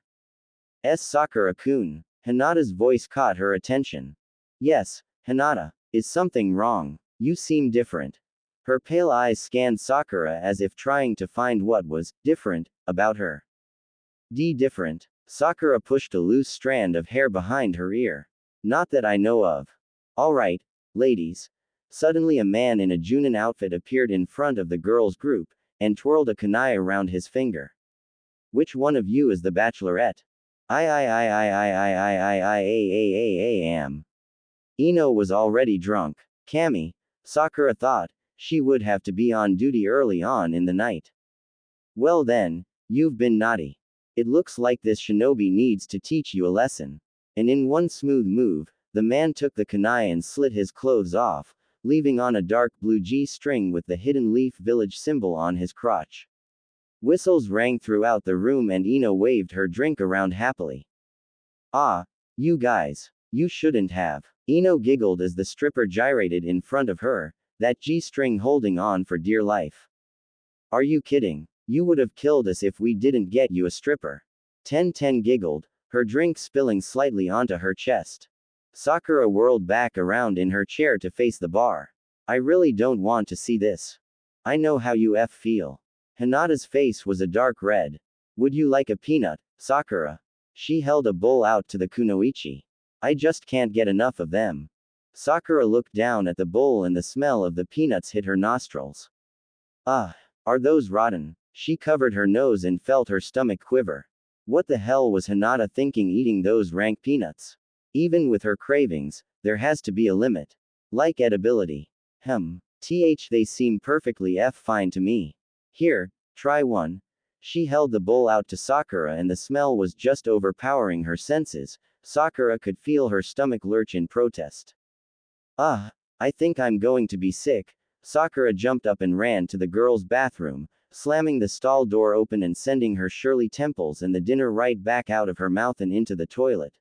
Sakura-kun. Hinata's voice caught her attention. Yes, Hinata. Is something wrong? You seem different. Her pale eyes scanned Sakura as if trying to find what was different about her. Different. Sakura pushed a loose strand of hair behind her ear. Not that I know of. Alright, ladies. Suddenly a man in a Junin outfit appeared in front of the girls' group, and twirled a kunai around his finger. Which one of you is the bachelorette? I am. Ino was already drunk. Kami, Sakura thought, she would have to be on duty early on in the night. Well then, you've been naughty. It looks like this shinobi needs to teach you a lesson. And in one smooth move, the man took the kunai and slit his clothes off, leaving on a dark blue G-string with the Hidden Leaf Village symbol on his crotch. Whistles rang throughout the room and Ino waved her drink around happily. Ah, you guys. You shouldn't have. Ino giggled as the stripper gyrated in front of her, that G-string holding on for dear life. Are you kidding? You would have killed us if we didn't get you a stripper. Ten giggled, her drink spilling slightly onto her chest. Sakura whirled back around in her chair to face the bar. I really don't want to see this. I know how you feel. Hinata's face was a dark red. Would you like a peanut, Sakura? She held a bowl out to the kunoichi. I just can't get enough of them. Sakura looked down at the bowl and the smell of the peanuts hit her nostrils. Ah, are those rotten? She covered her nose and felt her stomach quiver. What the hell was Hinata thinking eating those rank peanuts? Even with her cravings, there has to be a limit. Like edibility. They seem perfectly fine to me. Here, try one. She held the bowl out to Sakura and the smell was just overpowering her senses. Sakura could feel her stomach lurch in protest. Ah, I think I'm going to be sick. Sakura jumped up and ran to the girls' bathroom, slamming the stall door open and sending her Shirley Temples and the dinner right back out of her mouth and into the toilet.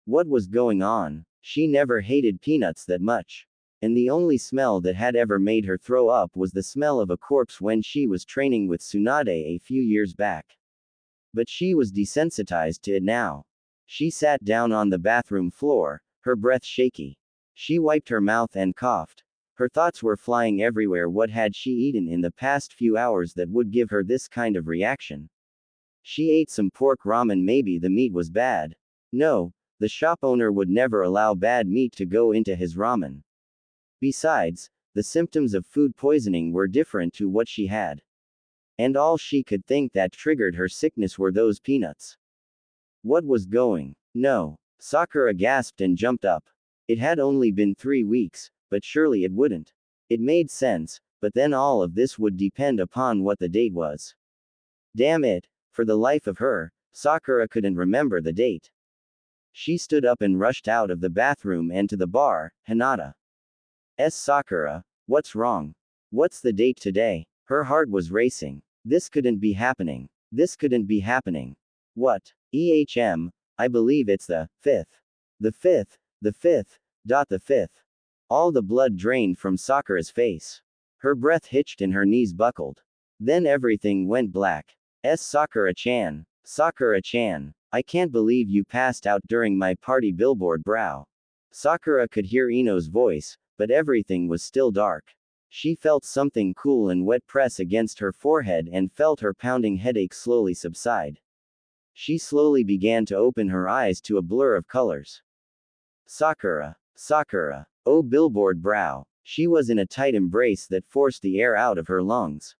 What was going on? She never hated peanuts that much. And the only smell that had ever made her throw up was the smell of a corpse when she was training with Tsunade a few years back. But she was desensitized to it now. She sat down on the bathroom floor, her breath shaky. She wiped her mouth and coughed. Her thoughts were flying everywhere. What had she eaten in the past few hours that would give her this kind of reaction? She ate some pork ramen. Maybe the meat was bad. No, the shop owner would never allow bad meat to go into his ramen. Besides, the symptoms of food poisoning were different to what she had. And all she could think that triggered her sickness were those peanuts. What was going? No. Sakura gasped and jumped up. It had only been 3 weeks, but surely it wouldn't. It made sense, but then all of this would depend upon what the date was. Damn it, for the life of her, Sakura couldn't remember the date. She stood up and rushed out of the bathroom and to the bar. Hinata. Sakura, what's wrong? What's the date today? Her heart was racing. This couldn't be happening. This couldn't be happening. What? I believe it's the 5th. The 5th, the 5th, the 5th. All the blood drained from Sakura's face. Her breath hitched and her knees buckled. Then everything went black. Sakura-chan. Sakura-chan. I can't believe you passed out during my party. Billboard brow. Sakura could hear Ino's voice, but everything was still dark. She felt something cool and wet press against her forehead and felt her pounding headache slowly subside. She slowly began to open her eyes to a blur of colors. Sakura. Sakura. Oh, billboard brow. She was in a tight embrace that forced the air out of her lungs.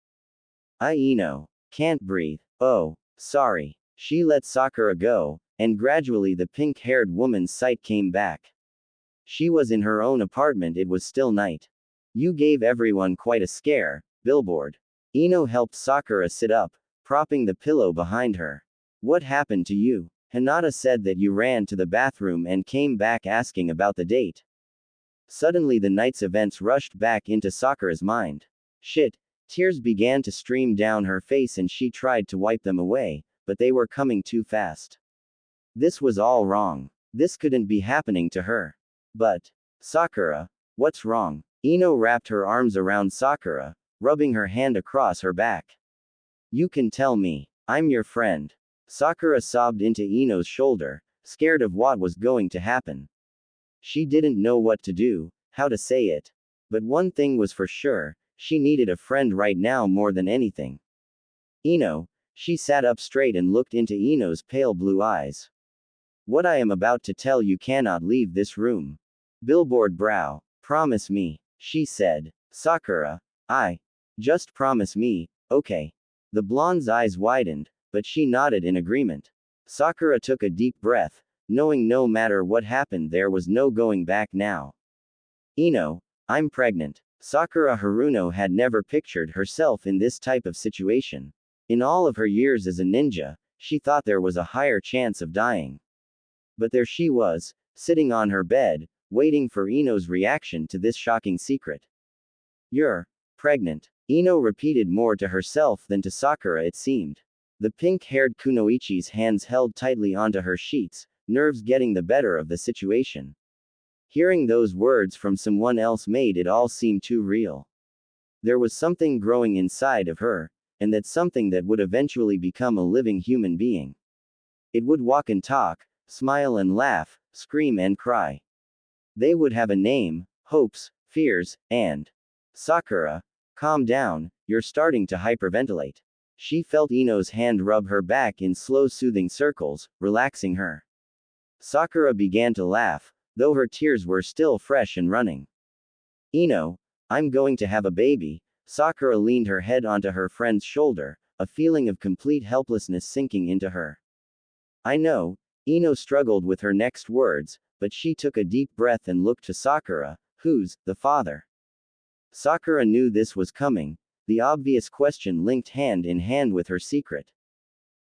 Ino. Can't breathe. Oh, sorry. She let Sakura go, and gradually the pink-haired woman's sight came back. She was in her own apartment. It was still night. You gave everyone quite a scare, billboard. Ino helped Sakura sit up, propping the pillow behind her. What happened to you? Hinata said that you ran to the bathroom and came back asking about the date. Suddenly the night's events rushed back into Sakura's mind. Shit. Tears began to stream down her face and she tried to wipe them away, but they were coming too fast. This was all wrong. This couldn't be happening to her. But, Sakura, what's wrong? Ino wrapped her arms around Sakura, rubbing her hand across her back. You can tell me. I'm your friend. Sakura sobbed into Ino's shoulder, scared of what was going to happen. She didn't know what to do, how to say it. But one thing was for sure, she needed a friend right now more than anything. Ino. She sat up straight and looked into Ino's pale blue eyes. What I am about to tell you cannot leave this room. Billboard brow. Promise me, she said. Sakura. Just promise me, okay. The blonde's eyes widened, but she nodded in agreement. Sakura took a deep breath, knowing no matter what happened there was no going back now. Ino, I'm pregnant. Sakura Haruno had never pictured herself in this type of situation. In all of her years as a ninja, she thought there was a higher chance of dying. But there she was, sitting on her bed, waiting for Ino's reaction to this shocking secret. You're pregnant. Ino repeated more to herself than to Sakura it seemed. The pink-haired kunoichi's hands held tightly onto her sheets, nerves getting the better of the situation. Hearing those words from someone else made it all seem too real. There was something growing inside of her, and that something that would eventually become a living human being. It would walk and talk, smile and laugh, scream and cry. They would have a name, hopes, fears, and... Sakura, calm down, you're starting to hyperventilate. She felt Ino's hand rub her back in slow soothing circles, relaxing her. Sakura began to laugh, though her tears were still fresh and running. Ino, I'm going to have a baby. Sakura leaned her head onto her friend's shoulder, a feeling of complete helplessness sinking into her. I know, Ino struggled with her next words, but she took a deep breath and looked to Sakura, who's the father? Sakura knew this was coming, the obvious question linked hand in hand with her secret.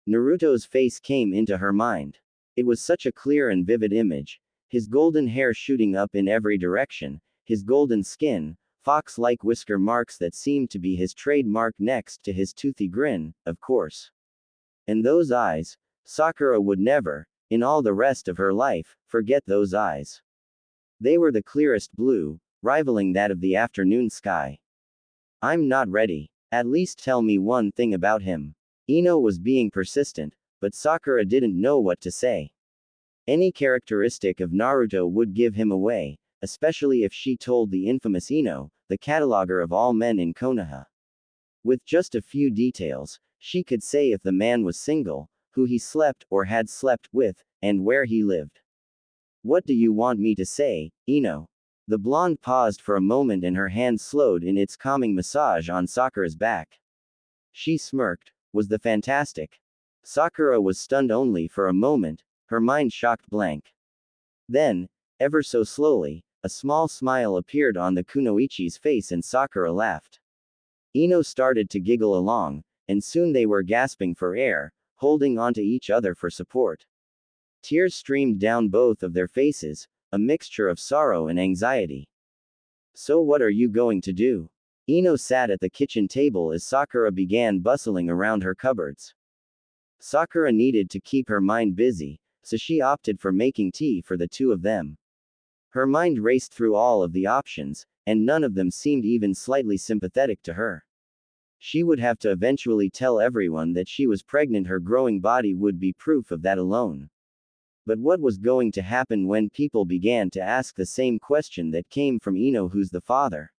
Naruto's face came into her mind. It was such a clear and vivid image, his golden hair shooting up in every direction, his golden skin, fox-like whisker marks that seemed to be his trademark next to his toothy grin, of course. And those eyes, Sakura would never, in all the rest of her life, forget those eyes. They were the clearest blue, rivaling that of the afternoon sky. I'm not ready. At least tell me one thing about him. Ino was being persistent, but Sakura didn't know what to say. Any characteristic of Naruto would give him away, especially if she told the infamous Ino, the cataloger of all men in Konoha. With just a few details, she could say if the man was single, who he slept or had slept with, and where he lived. What do you want me to say, Ino? The blonde paused for a moment and her hand slowed in its calming massage on Sakura's back. She smirked. Was the fantastic? Sakura was stunned only for a moment, her mind shocked blank. Then, ever so slowly, a small smile appeared on the kunoichi's face and Sakura laughed. Ino started to giggle along, and soon they were gasping for air, holding onto each other for support. Tears streamed down both of their faces, a mixture of sorrow and anxiety. So what are you going to do? Ino sat at the kitchen table as Sakura began bustling around her cupboards. Sakura needed to keep her mind busy, so she opted for making tea for the two of them. Her mind raced through all of the options, and none of them seemed even slightly sympathetic to her. She would have to eventually tell everyone that she was pregnant. Her growing body would be proof of that alone. But what was going to happen when people began to ask the same question that came from Ino, who's the father?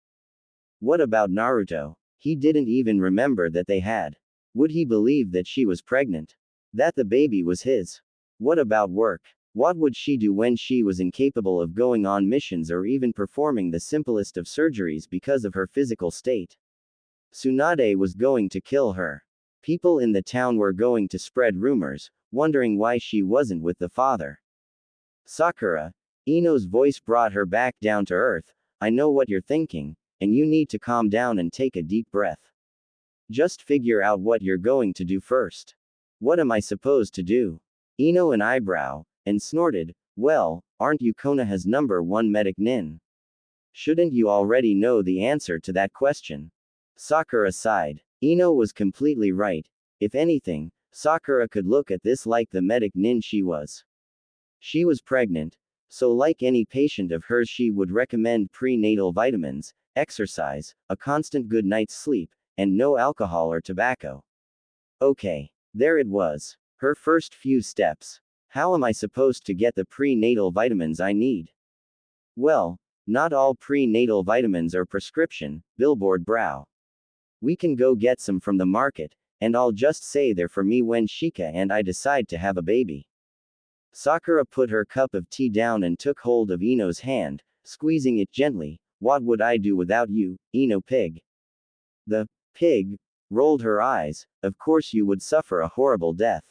What about Naruto? He didn't even remember that they had. Would he believe that she was pregnant? That the baby was his? What about work? What would she do when she was incapable of going on missions or even performing the simplest of surgeries because of her physical state? Tsunade was going to kill her. People in the town were going to spread rumors, wondering why she wasn't with the father. Sakura, Ino's voice brought her back down to earth. I know what you're thinking, and you need to calm down and take a deep breath. Just figure out what you're going to do first. What am I supposed to do? Ino an eyebrow, and snorted, well, aren't you Konoha's #1 medic nin? Shouldn't you already know the answer to that question? Sakura sighed. Ino was completely right. If anything, Sakura could look at this like the medic nin she was. She was pregnant, so like any patient of hers she would recommend prenatal vitamins, exercise, a constant good night's sleep, and no alcohol or tobacco. Okay. There it was. Her first few steps. How am I supposed to get the prenatal vitamins I need? Well, not all prenatal vitamins are prescription, billboard brow. We can go get some from the market, and I'll just say they're for me when Shika and I decide to have a baby. Sakura put her cup of tea down and took hold of Ino's hand, squeezing it gently. What would I do without you, Ino pig? The pig rolled her eyes. Of course you would suffer a horrible death.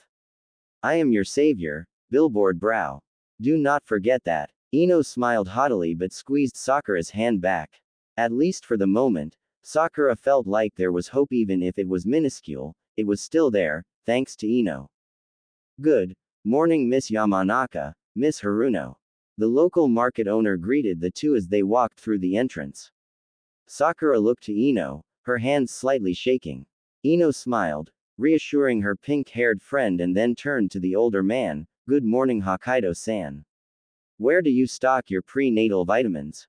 I am your savior, billboard brow. Do not forget that. Ino smiled haughtily but squeezed Sakura's hand back. At least for the moment, Sakura felt like there was hope even if it was minuscule, it was still there, thanks to Ino. Good morning Miss Yamanaka, Miss Haruno. The local market owner greeted the two as they walked through the entrance. Sakura looked to Ino, her hands slightly shaking. Ino smiled, reassuring her pink-haired friend and then turned to the older man. Good morning Hokkaido-san. Where do you stock your prenatal vitamins?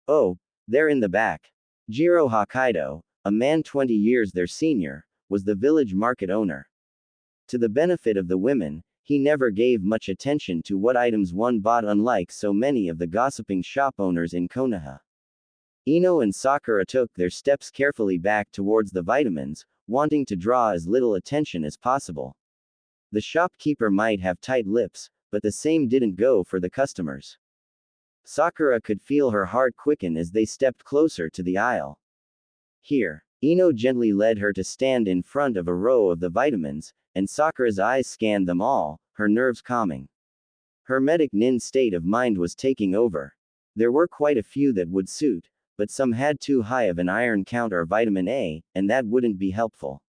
Oh, they're in the back. Jiro Hokkaido, a man 20 years their senior, was the village market owner. To the benefit of the women, he never gave much attention to what items one bought, unlike so many of the gossiping shop owners in Konoha. Ino and Sakura took their steps carefully back towards the vitamins, wanting to draw as little attention as possible. The shopkeeper might have tight lips, but the same didn't go for the customers. Sakura could feel her heart quicken as they stepped closer to the aisle. Here, Ino gently led her to stand in front of a row of the vitamins, and Sakura's eyes scanned them all, her nerves calming. Hermetic Nin state of mind was taking over. There were quite a few that would suit, but some had too high of an iron count or vitamin A, and that wouldn't be helpful.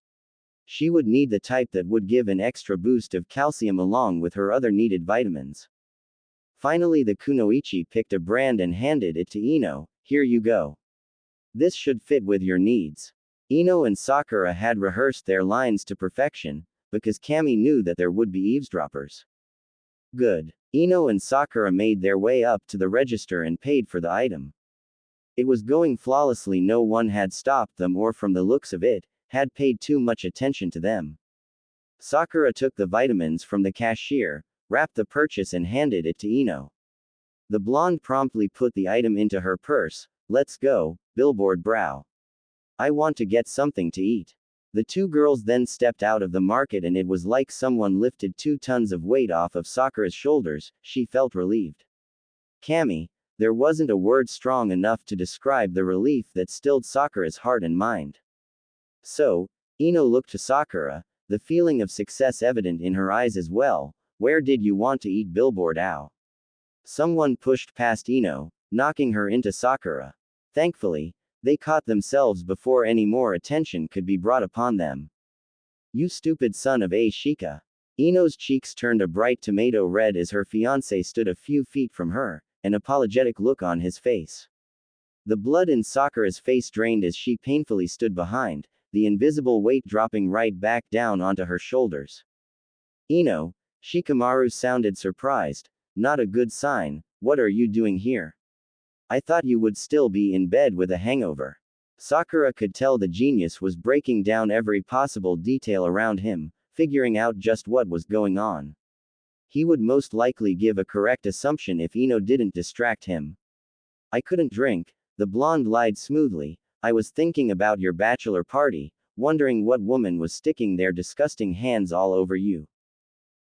She would need the type that would give an extra boost of calcium along with her other needed vitamins. Finally, the kunoichi picked a brand and handed it to Ino. Here you go. This should fit with your needs. Ino and Sakura had rehearsed their lines to perfection, because Kami knew that there would be eavesdroppers. Good. Ino and Sakura made their way up to the register and paid for the item. It was going flawlessly. No one had stopped them or, from the looks of it, had paid too much attention to them. Sakura took the vitamins from the cashier, wrapped the purchase and handed it to Ino. The blonde promptly put the item into her purse. Let's go, billboard brow. I want to get something to eat. The two girls then stepped out of the market and it was like someone lifted 2 tons of weight off of Sakura's shoulders. She felt relieved. Kami, there wasn't a word strong enough to describe the relief that stilled Sakura's heart and mind. So, Ino looked to Sakura, the feeling of success evident in her eyes as well. Where did you want to eat, billboard ow? Someone pushed past Ino, knocking her into Sakura. Thankfully, they caught themselves before any more attention could be brought upon them. You stupid son of a Shika. Ino's cheeks turned a bright tomato red as her fiancé stood a few feet from her, an apologetic look on his face. The blood in Sakura's face drained as she painfully stood behind, the invisible weight dropping right back down onto her shoulders. Ino, Shikamaru sounded surprised. Not a good sign. What are you doing here? I thought you would still be in bed with a hangover. Sakura could tell the genius was breaking down every possible detail around him, figuring out just what was going on. He would most likely give a correct assumption if Ino didn't distract him. I couldn't drink, the blonde lied smoothly. I was thinking about your bachelor party, wondering what woman was sticking their disgusting hands all over you.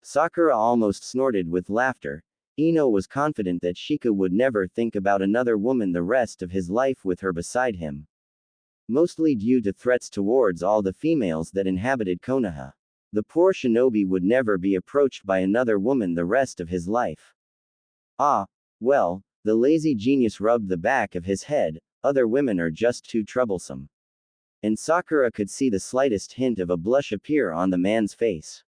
Sakura almost snorted with laughter. Ino was confident that Shika would never think about another woman the rest of his life with her beside him. Mostly due to threats towards all the females that inhabited Konoha. The poor shinobi would never be approached by another woman the rest of his life. Ah, well, the lazy genius rubbed the back of his head. Other women are just too troublesome. And Sakura could see the slightest hint of a blush appear on the man's face.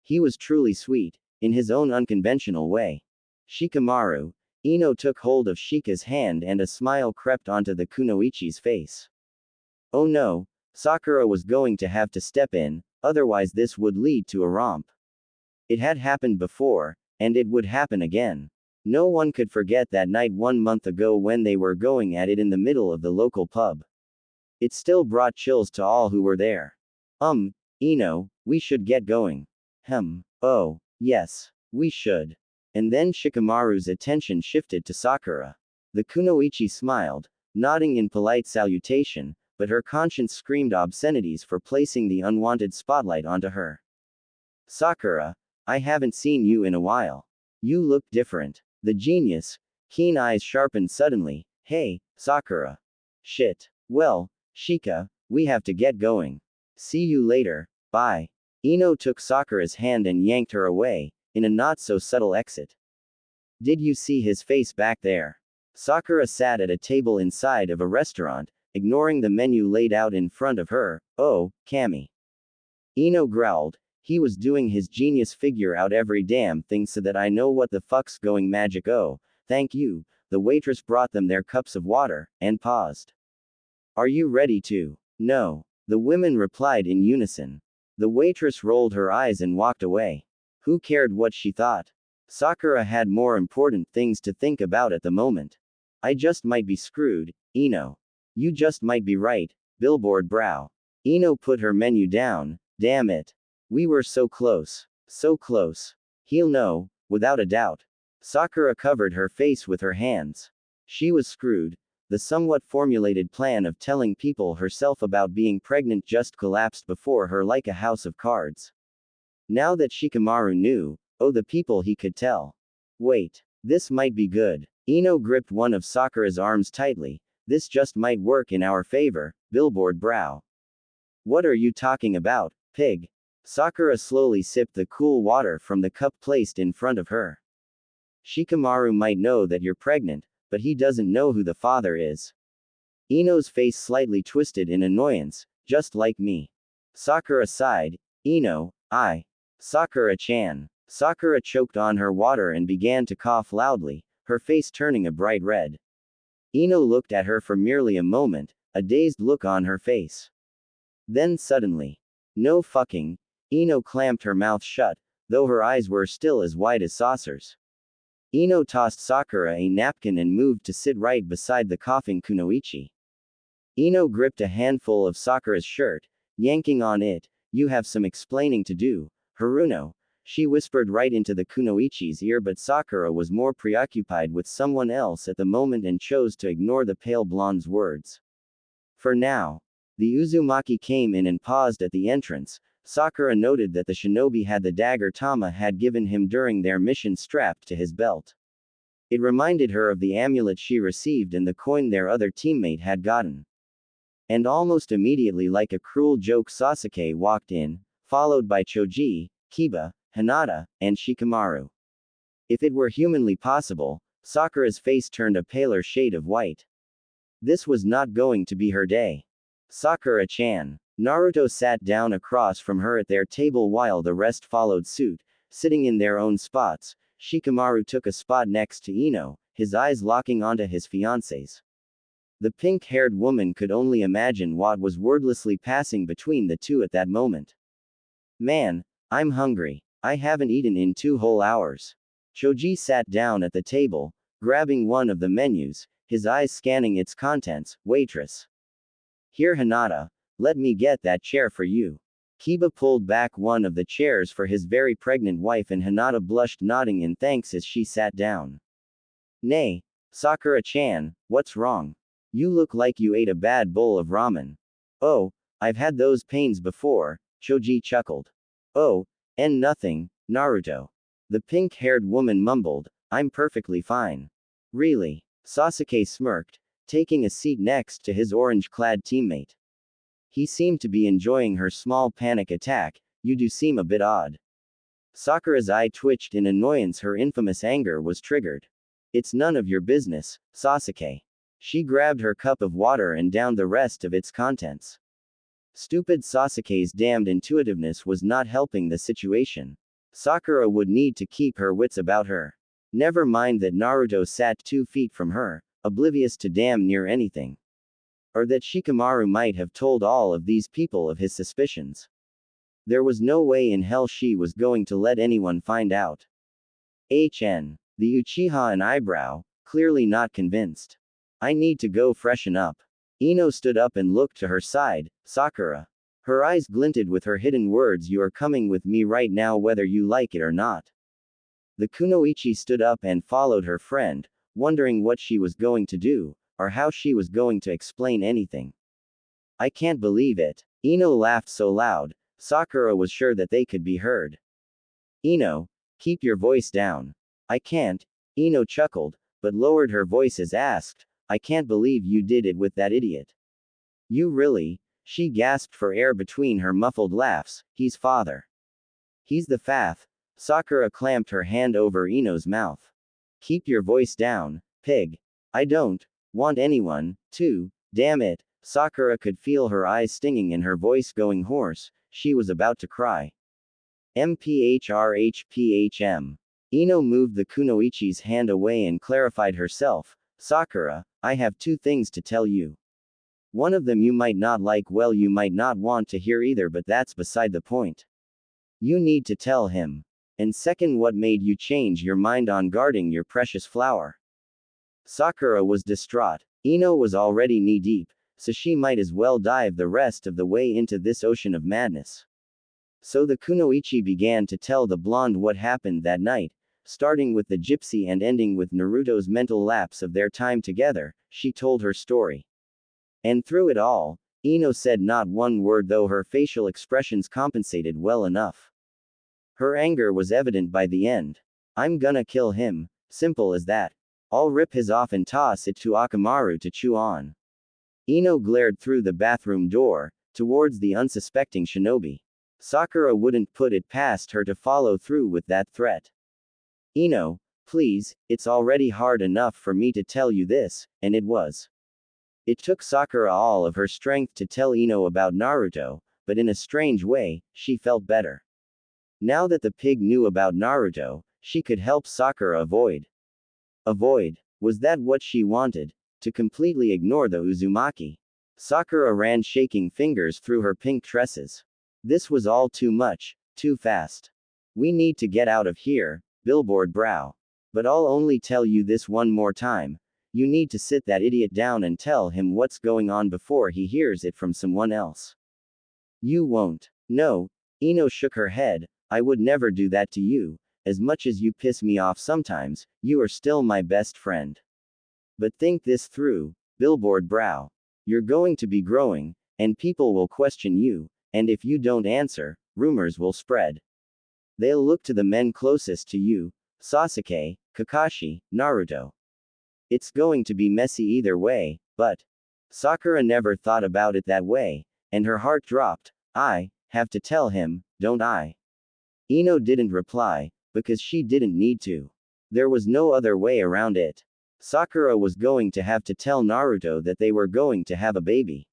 He was truly sweet, in his own unconventional way. Shikamaru. Ino took hold of Shika's hand and a smile crept onto the kunoichi's face. Oh no, Sakura was going to have to step in, otherwise this would lead to a romp. It had happened before, and it would happen again. No one could forget that night 1 month ago when they were going at it in the middle of the local pub. It still brought chills to all who were there. Ino, we should get going. Oh, yes, we should. And then Shikamaru's attention shifted to Sakura. The kunoichi smiled, nodding in polite salutation, but her conscience screamed obscenities for placing the unwanted spotlight onto her. Sakura, I haven't seen you in a while. You look different. The genius, keen eyes sharpened suddenly. Hey, Sakura. Shit. Well, Shika, we have to get going. See you later, bye. Ino took Sakura's hand and yanked her away, in a not-so-subtle exit. Did you see his face back there? Sakura sat at a table inside of a restaurant, ignoring the menu laid out in front of her. Oh, Kami. Ino growled. He was doing his genius figure out every damn thing so that I know what the fuck's going magic. Oh, thank you. The waitress brought them their cups of water, and paused. Are you ready to? No. The women replied in unison. The waitress rolled her eyes and walked away. Who cared what she thought? Sakura had more important things to think about at the moment. I just might be screwed, Ino. You just might be right, billboard brow. Ino put her menu down. Damn it. We were so close. So close. He'll know, without a doubt. Sakura covered her face with her hands. She was screwed. The somewhat formulated plan of telling people herself about being pregnant just collapsed before her like a house of cards. Now that Shikamaru knew, oh, the people he could tell. Wait. This might be good. Ino gripped one of Sakura's arms tightly. This just might work in our favor, billboard brow. What are you talking about, pig? Sakura slowly sipped the cool water from the cup placed in front of her. Shikamaru might know that you're pregnant, but he doesn't know who the father is. Ino's face slightly twisted in annoyance, just like me. Sakura sighed. Ino, Sakura-chan. Sakura choked on her water and began to cough loudly, her face turning a bright red. Ino looked at her for merely a moment, a dazed look on her face. Then suddenly, no fucking. Ino clamped her mouth shut, though her eyes were still as wide as saucers. Ino tossed Sakura a napkin and moved to sit right beside the coughing Kunoichi. Ino gripped a handful of Sakura's shirt, yanking on it. You have some explaining to do, Haruno. She whispered right into the Kunoichi's ear, but Sakura was more preoccupied with someone else at the moment and chose to ignore the pale blonde's words. For now. The Uzumaki came in and paused at the entrance. Sakura noted that the shinobi had the dagger Tama had given him during their mission strapped to his belt. It reminded her of the amulet she received and the coin their other teammate had gotten. And almost immediately, like a cruel joke, Sasuke walked in, followed by Choji, Kiba, Hinata, and Shikamaru. If it were humanly possible, Sakura's face turned a paler shade of white. This was not going to be her day. Sakura-chan. Naruto sat down across from her at their table while the rest followed suit, sitting in their own spots. Shikamaru took a spot next to Ino, his eyes locking onto his fiancée's. The pink-haired woman could only imagine what was wordlessly passing between the two at that moment. Man, I'm hungry. I haven't eaten in 2 whole hours. Choji sat down at the table, grabbing one of the menus, his eyes scanning its contents. Waitress. Here, Hinata. Let me get that chair for you. Kiba pulled back one of the chairs for his very pregnant wife and Hinata blushed, nodding in thanks as she sat down. Nay, Sakura-chan, what's wrong? You look like you ate a bad bowl of ramen. Oh, I've had those pains before, Choji chuckled. Oh, and nothing, Naruto. The pink-haired woman mumbled, I'm perfectly fine. Really? Sasuke smirked, taking a seat next to his orange-clad teammate. He seemed to be enjoying her small panic attack. You do seem a bit odd. Sakura's eye twitched in annoyance. Her infamous anger was triggered. It's none of your business, Sasuke. She grabbed her cup of water and downed the rest of its contents. Stupid Sasuke's damned intuitiveness was not helping the situation. Sakura would need to keep her wits about her. Never mind that Naruto sat 2 feet from her, oblivious to damn near anything. Or that Shikamaru might have told all of these people of his suspicions. There was no way in hell she was going to let anyone find out. The Uchiha and eyebrow, clearly not convinced. I need to go freshen up. Ino stood up and looked to her side. Sakura. Her eyes glinted with her hidden words. You are coming with me right now whether you like it or not. The Kunoichi stood up and followed her friend, wondering what she was going to do, or how she was going to explain anything. I can't believe it. Ino laughed so loud, Sakura was sure that they could be heard. Ino, keep your voice down. I can't. Ino chuckled, but lowered her voice as asked, I can't believe you did it with that idiot. You really? She gasped for air between her muffled laughs. He's father. He's the fath. Sakura clamped her hand over Ino's mouth. Keep your voice down, pig. I don't want anyone to. Damn it. Sakura could feel her eyes stinging and her voice going hoarse. She was about to cry. MPHRHPHM. Ino moved the Kunoichi's hand away and clarified herself. Sakura, I have 2 things to tell you. One of them you might not like, well, you might not want to hear either, but that's beside the point. You need to tell him. And second, what made you change your mind on guarding your precious flower? Sakura was distraught. Ino was already knee-deep, so she might as well dive the rest of the way into this ocean of madness. So the Kunoichi began to tell the blonde what happened that night, starting with the gypsy and ending with Naruto's mental lapse of their time together. She told her story. And through it all, Ino said not one word, though her facial expressions compensated well enough. Her anger was evident by the end. I'm gonna kill him, Simple as that. I'll rip his off and toss it to Akamaru to chew on. Ino glared through the bathroom door, towards the unsuspecting shinobi. Sakura wouldn't put it past her to follow through with that threat. Ino, please, it's already hard enough for me to tell you this, and it was. It took Sakura all of her strength to tell Ino about Naruto, but in a strange way, she felt better. Now that the pig knew about Naruto, she could help Sakura avoid. Avoid. Was that what she wanted? To completely ignore the Uzumaki? Sakura ran shaking fingers through her pink tresses. This was all too much, too fast. We need to get out of here, Billboard brow. But I'll only tell you this one more time. You need to sit that idiot down and tell him what's going on before he hears it from someone else. You won't. No. Ino shook her head. I would never do that to you. As much as you piss me off sometimes, you are still my best friend. But think this through, Billboard brow. You're going to be growing, and people will question you, and if you don't answer, rumors will spread. They'll look to the men closest to you, Sasuke, Kakashi, Naruto. It's going to be messy either way, but Sakura never thought about it that way, and her heart dropped. I have to tell him, don't I? Ino didn't reply, because she didn't need to. There was no other way around it. Sakura was going to have to tell Naruto that they were going to have a baby.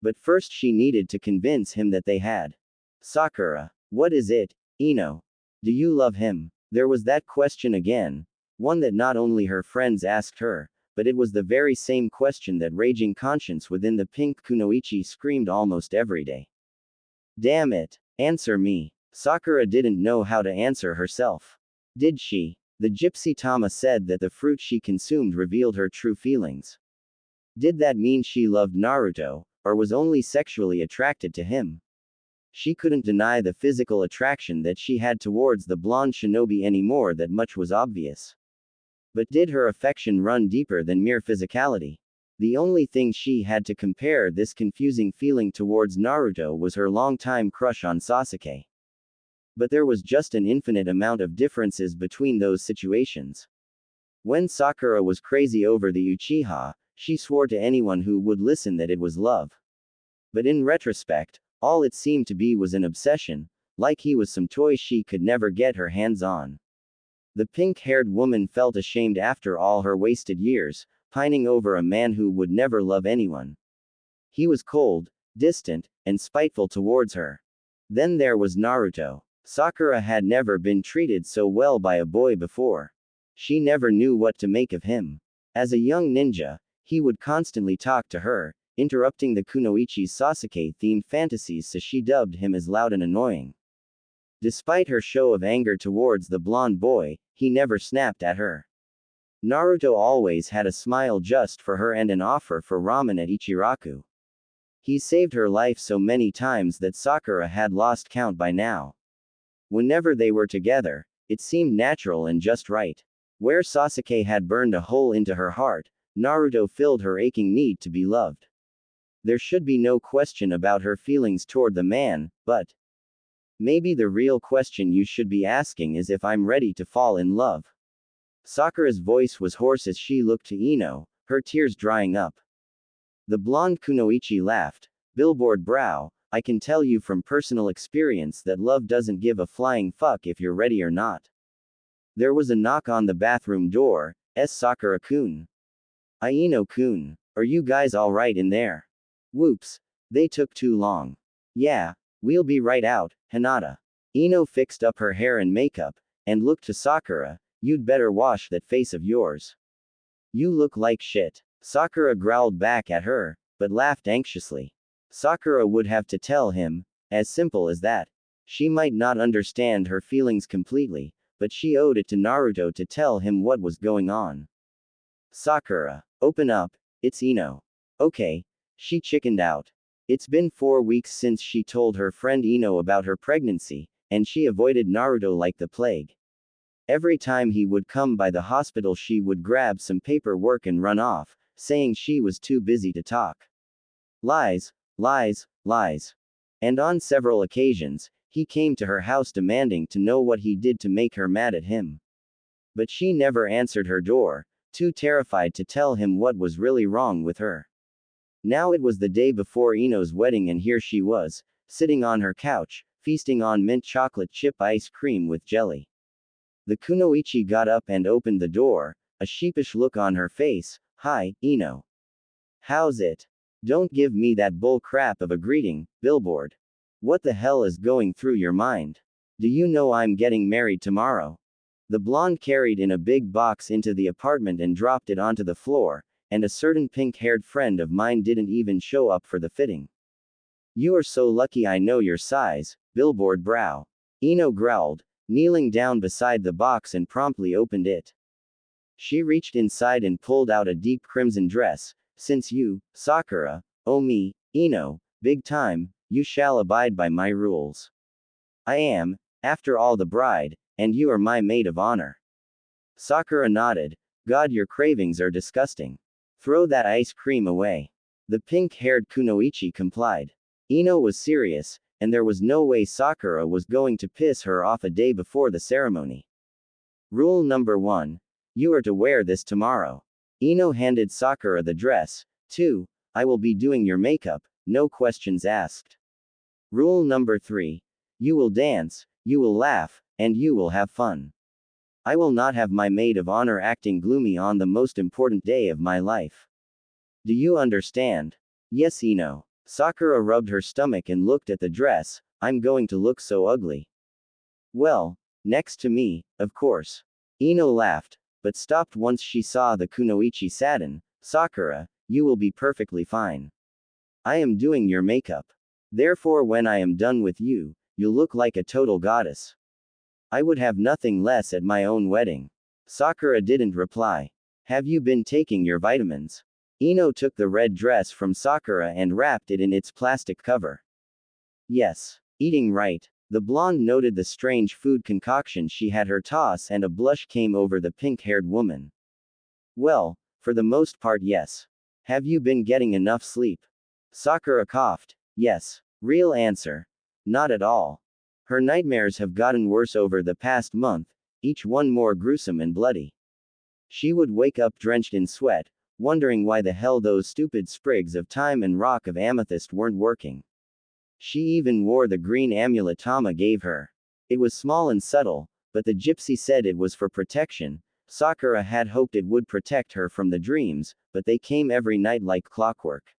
But first she needed to convince him that they had. Sakura, what is it, Ino? Do you love him? There was that question again. One that not only her friends asked her, but it was the very same question that raging conscience within the pink kunoichi screamed almost every day. Damn it. Answer me. Sakura didn't know how to answer herself. Did she? The gypsy Tama said that the fruit she consumed revealed her true feelings. Did that mean she loved Naruto, or was only sexually attracted to him? She couldn't deny the physical attraction that she had towards the blonde shinobi anymore, that much was obvious. But did her affection run deeper than mere physicality? The only thing she had to compare this confusing feeling towards Naruto was her longtime crush on Sasuke. But there was just an infinite amount of differences between those situations. When Sakura was crazy over the Uchiha, she swore to anyone who would listen that it was love. But in retrospect, all it seemed to be was an obsession, like he was some toy she could never get her hands on. The pink-haired woman felt ashamed after all her wasted years, pining over a man who would never love anyone. He was cold, distant, and spiteful towards her. Then there was Naruto. Sakura had never been treated so well by a boy before. She never knew what to make of him. As a young ninja, he would constantly talk to her, interrupting the kunoichi's Sasuke-themed fantasies, so she dubbed him as loud and annoying. Despite her show of anger towards the blonde boy, he never snapped at her. Naruto always had a smile just for her and an offer for ramen at Ichiraku. He saved her life so many times that Sakura had lost count by now. Whenever they were together, it seemed natural and just right. Where Sasuke had burned a hole into her heart, Naruto filled her aching need to be loved. There should be no question about her feelings toward the man, but maybe the real question you should be asking is if I'm ready to fall in love. Sakura's voice was hoarse as she looked to Ino, her tears drying up. The blonde kunoichi laughed. Billboard brow, I can tell you from personal experience that love doesn't give a flying fuck if you're ready or not. There was a knock on the bathroom door. Sakura-kun. Ino-kun. Are you guys alright in there? Whoops. They took too long. Yeah. We'll be right out, Hinata. Ino fixed up her hair and makeup, and looked to Sakura. You'd better wash that face of yours. You look like shit. Sakura growled back at her, but laughed anxiously. Sakura would have to tell him, as simple as that. She might not understand her feelings completely, but she owed it to Naruto to tell him what was going on. Sakura, open up, it's Ino. Okay. She chickened out. It's been 4 weeks since she told her friend Ino about her pregnancy, and she avoided Naruto like the plague. Every time he would come by the hospital, she would grab some paperwork and run off, saying she was too busy to talk. Lies, lies, lies. And on several occasions, he came to her house demanding to know what he did to make her mad at him. But she never answered her door, too terrified to tell him what was really wrong with her. Now it was the day before Ino's wedding and here she was, sitting on her couch, feasting on mint chocolate chip ice cream with jelly. The kunoichi got up and opened the door, a sheepish look on her face. "Hi, Ino. How's it? Don't give me that bull crap of a greeting, billboard. What the hell is going through your mind? Do you know I'm getting married tomorrow?" The blonde carried in a big box into the apartment and dropped it onto the floor, and a certain pink-haired friend of mine didn't even show up for the fitting. "You are so lucky I know your size, billboard brow." Ino growled, kneeling down beside the box and promptly opened it. She reached inside and pulled out a deep crimson dress. "Since you, Sakura, owe me, Ino, big time, you shall abide by my rules. I am, after all, the bride, and you are my maid of honor." Sakura nodded. "God, your cravings are disgusting. Throw that ice cream away." The pink-haired kunoichi complied. Ino was serious, and there was no way Sakura was going to piss her off a day before the ceremony. Rule number 1. You are to wear this tomorrow. Ino handed Sakura the dress. 2. I will be doing your makeup, no questions asked. Rule number 3. You will dance, you will laugh, and you will have fun. I will not have my maid of honor acting gloomy on the most important day of my life. Do you understand? Yes, Ino. Sakura rubbed her stomach and looked at the dress. I'm going to look so ugly. Well, next to me, of course. Ino laughed, but stopped once she saw the kunoichi sadden. Sakura, you will be perfectly fine. I am doing your makeup. Therefore, when I am done with you, you'll look like a total goddess. I would have nothing less at my own wedding. Sakura didn't reply. Have you been taking your vitamins? Ino took the red dress from Sakura and wrapped it in its plastic cover. Yes. Eating right. The blonde noted the strange food concoction she had her toss and a blush came over the pink-haired woman. Well, for the most part, yes. Have you been getting enough sleep? Sakura coughed. Yes. Real answer. Not at all. Her nightmares have gotten worse over the past month, each one more gruesome and bloody. She would wake up drenched in sweat, wondering why the hell those stupid sprigs of thyme and rock of amethyst weren't working. She even wore the green amulet Tama gave her. It was small and subtle, but the gypsy said it was for protection. Sakura had hoped it would protect her from the dreams, but they came every night like clockwork.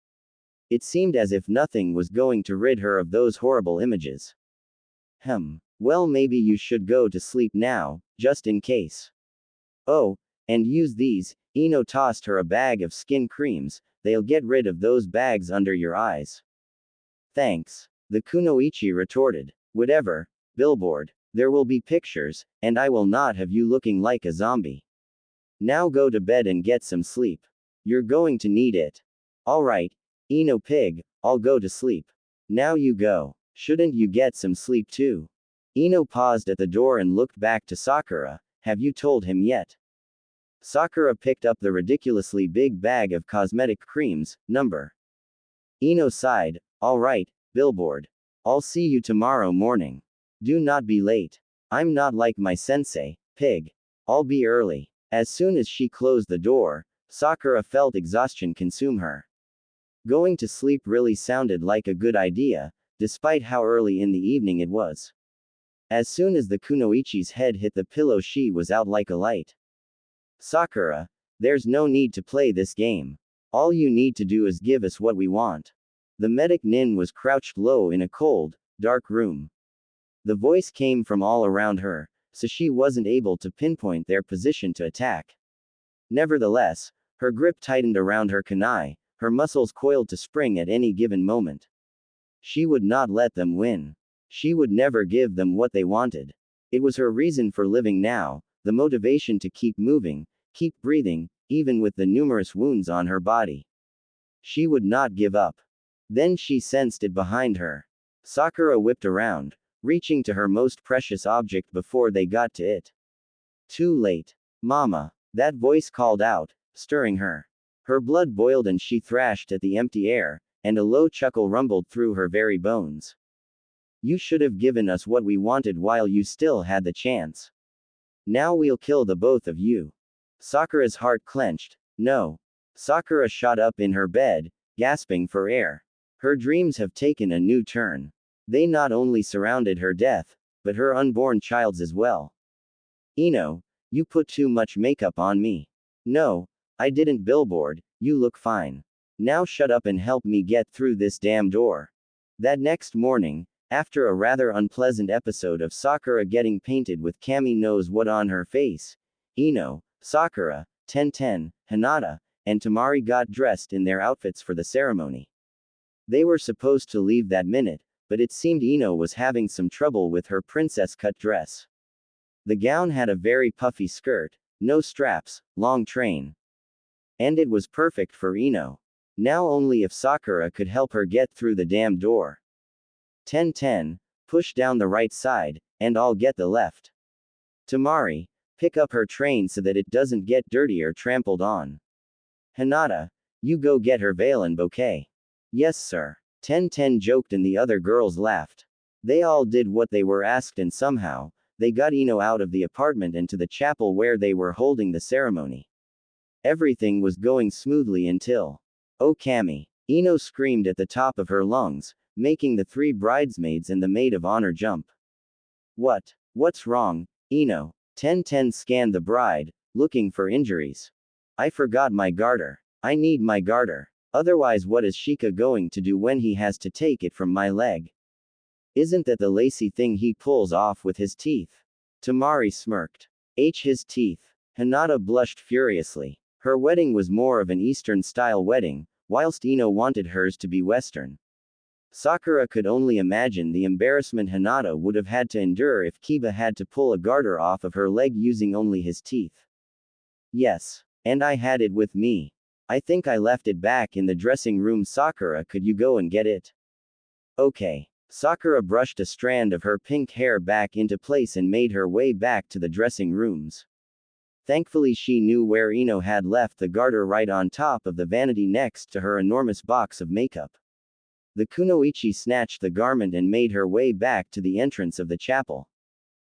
It seemed as if nothing was going to rid her of those horrible images. Well, maybe you should go to sleep now, just in case. Oh, and use these. Ino tossed her a bag of skin creams. They'll get rid of those bags under your eyes. Thanks. The kunoichi retorted. Whatever, billboard. There will be pictures, and I will not have you looking like a zombie. Now go to bed and get some sleep. You're going to need it. Alright, Ino pig, I'll go to sleep. Now you go. Shouldn't you get some sleep too? Ino paused at the door and looked back to Sakura. Have you told him yet? Sakura picked up the ridiculously big bag of cosmetic creams. Number. Ino sighed. Alright, billboard. I'll see you tomorrow morning. Do not be late. I'm not like my sensei, pig. I'll be early. As soon as she closed the door, Sakura felt exhaustion consume her. Going to sleep really sounded like a good idea, despite how early in the evening it was. As soon as the kunoichi's head hit the pillow, she was out like a light. Sakura, there's no need to play this game. All you need to do is give us what we want. The medic nin was crouched low in a cold, dark room. The voice came from all around her, so she wasn't able to pinpoint their position to attack. Nevertheless, her grip tightened around her kunai, her muscles coiled to spring at any given moment. She would not let them win. She would never give them what they wanted. It was her reason for living now, the motivation to keep moving, keep breathing, even with the numerous wounds on her body. She would not give up. Then she sensed it behind her. Sakura whipped around, reaching to her most precious object before they got to it. Too late. Mama. That voice called out, stirring her. Her blood boiled and she thrashed at the empty air, and a low chuckle rumbled through her very bones. You should have given us what we wanted while you still had the chance. Now we'll kill the both of you. Sakura's heart clenched. No. Sakura shot up in her bed, gasping for air. Her dreams have taken a new turn. They not only surrounded her death, but her unborn child's as well. Ino, you put too much makeup on me. No, I didn't billboard, you look fine. Now shut up and help me get through this damn door. That next morning, after a rather unpleasant episode of Sakura getting painted with Kami knows what on her face, Ino, Sakura, Tenten, Hinata, and Tamari got dressed in their outfits for the ceremony. They were supposed to leave that minute, but it seemed Ino was having some trouble with her princess cut dress. The gown had a very puffy skirt, no straps, long train. And it was perfect for Ino. Now only if Sakura could help her get through the damn door. 10-10, push down the right side, and I'll get the left. Tamari, pick up her train so that it doesn't get dirty or trampled on. Hinata, you go get her veil and bouquet. Yes sir. 10-10 joked and the other girls laughed. They all did what they were asked and somehow, they got Ino out of the apartment and to the chapel where they were holding the ceremony. Everything was going smoothly until... Oh Kami! Ino screamed at the top of her lungs, making the 3 bridesmaids and the maid of honor jump. What's wrong, Ino? 10-10 scanned the bride, looking for injuries. I forgot my garter. I need my garter. Otherwise what is Shika going to do when he has to take it from my leg? Isn't that the lacy thing he pulls off with his teeth? Tamari smirked. His teeth. Hinata blushed furiously. Her wedding was more of an Eastern-style wedding, whilst Ino wanted hers to be Western. Sakura could only imagine the embarrassment Hinata would have had to endure if Kiba had to pull a garter off of her leg using only his teeth. Yes. And I had it with me. I think I left it back in the dressing room. Sakura, could you go and get it? Okay. Sakura brushed a strand of her pink hair back into place and made her way back to the dressing rooms. Thankfully she knew where Ino had left the garter, right on top of the vanity next to her enormous box of makeup. The kunoichi snatched the garment and made her way back to the entrance of the chapel.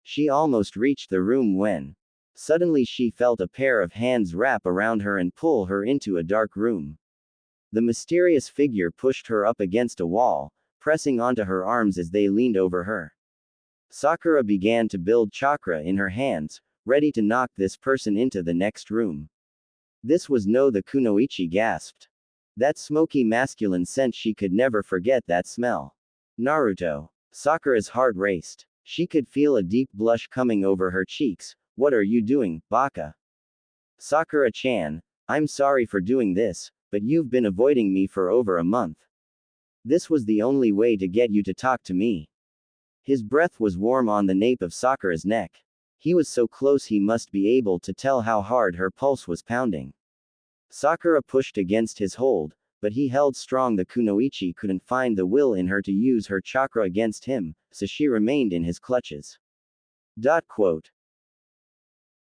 She almost reached the room when suddenly she felt a pair of hands wrap around her and pull her into a dark room. The mysterious figure pushed her up against a wall, pressing onto her arms as they leaned over her. Sakura began to build chakra in her hands, ready to knock this person into the next room. This was no, the kunoichi gasped. That smoky masculine scent, she could never forget that smell. Naruto. Sakura's heart raced. She could feel a deep blush coming over her cheeks. What are you doing, Baka? Sakura-chan, I'm sorry for doing this, but you've been avoiding me for over a month. This was the only way to get you to talk to me. His breath was warm on the nape of Sakura's neck. He was so close he must be able to tell how hard her pulse was pounding. Sakura pushed against his hold, but he held strong. The kunoichi couldn't find the will in her to use her chakra against him, so she remained in his clutches. Quote.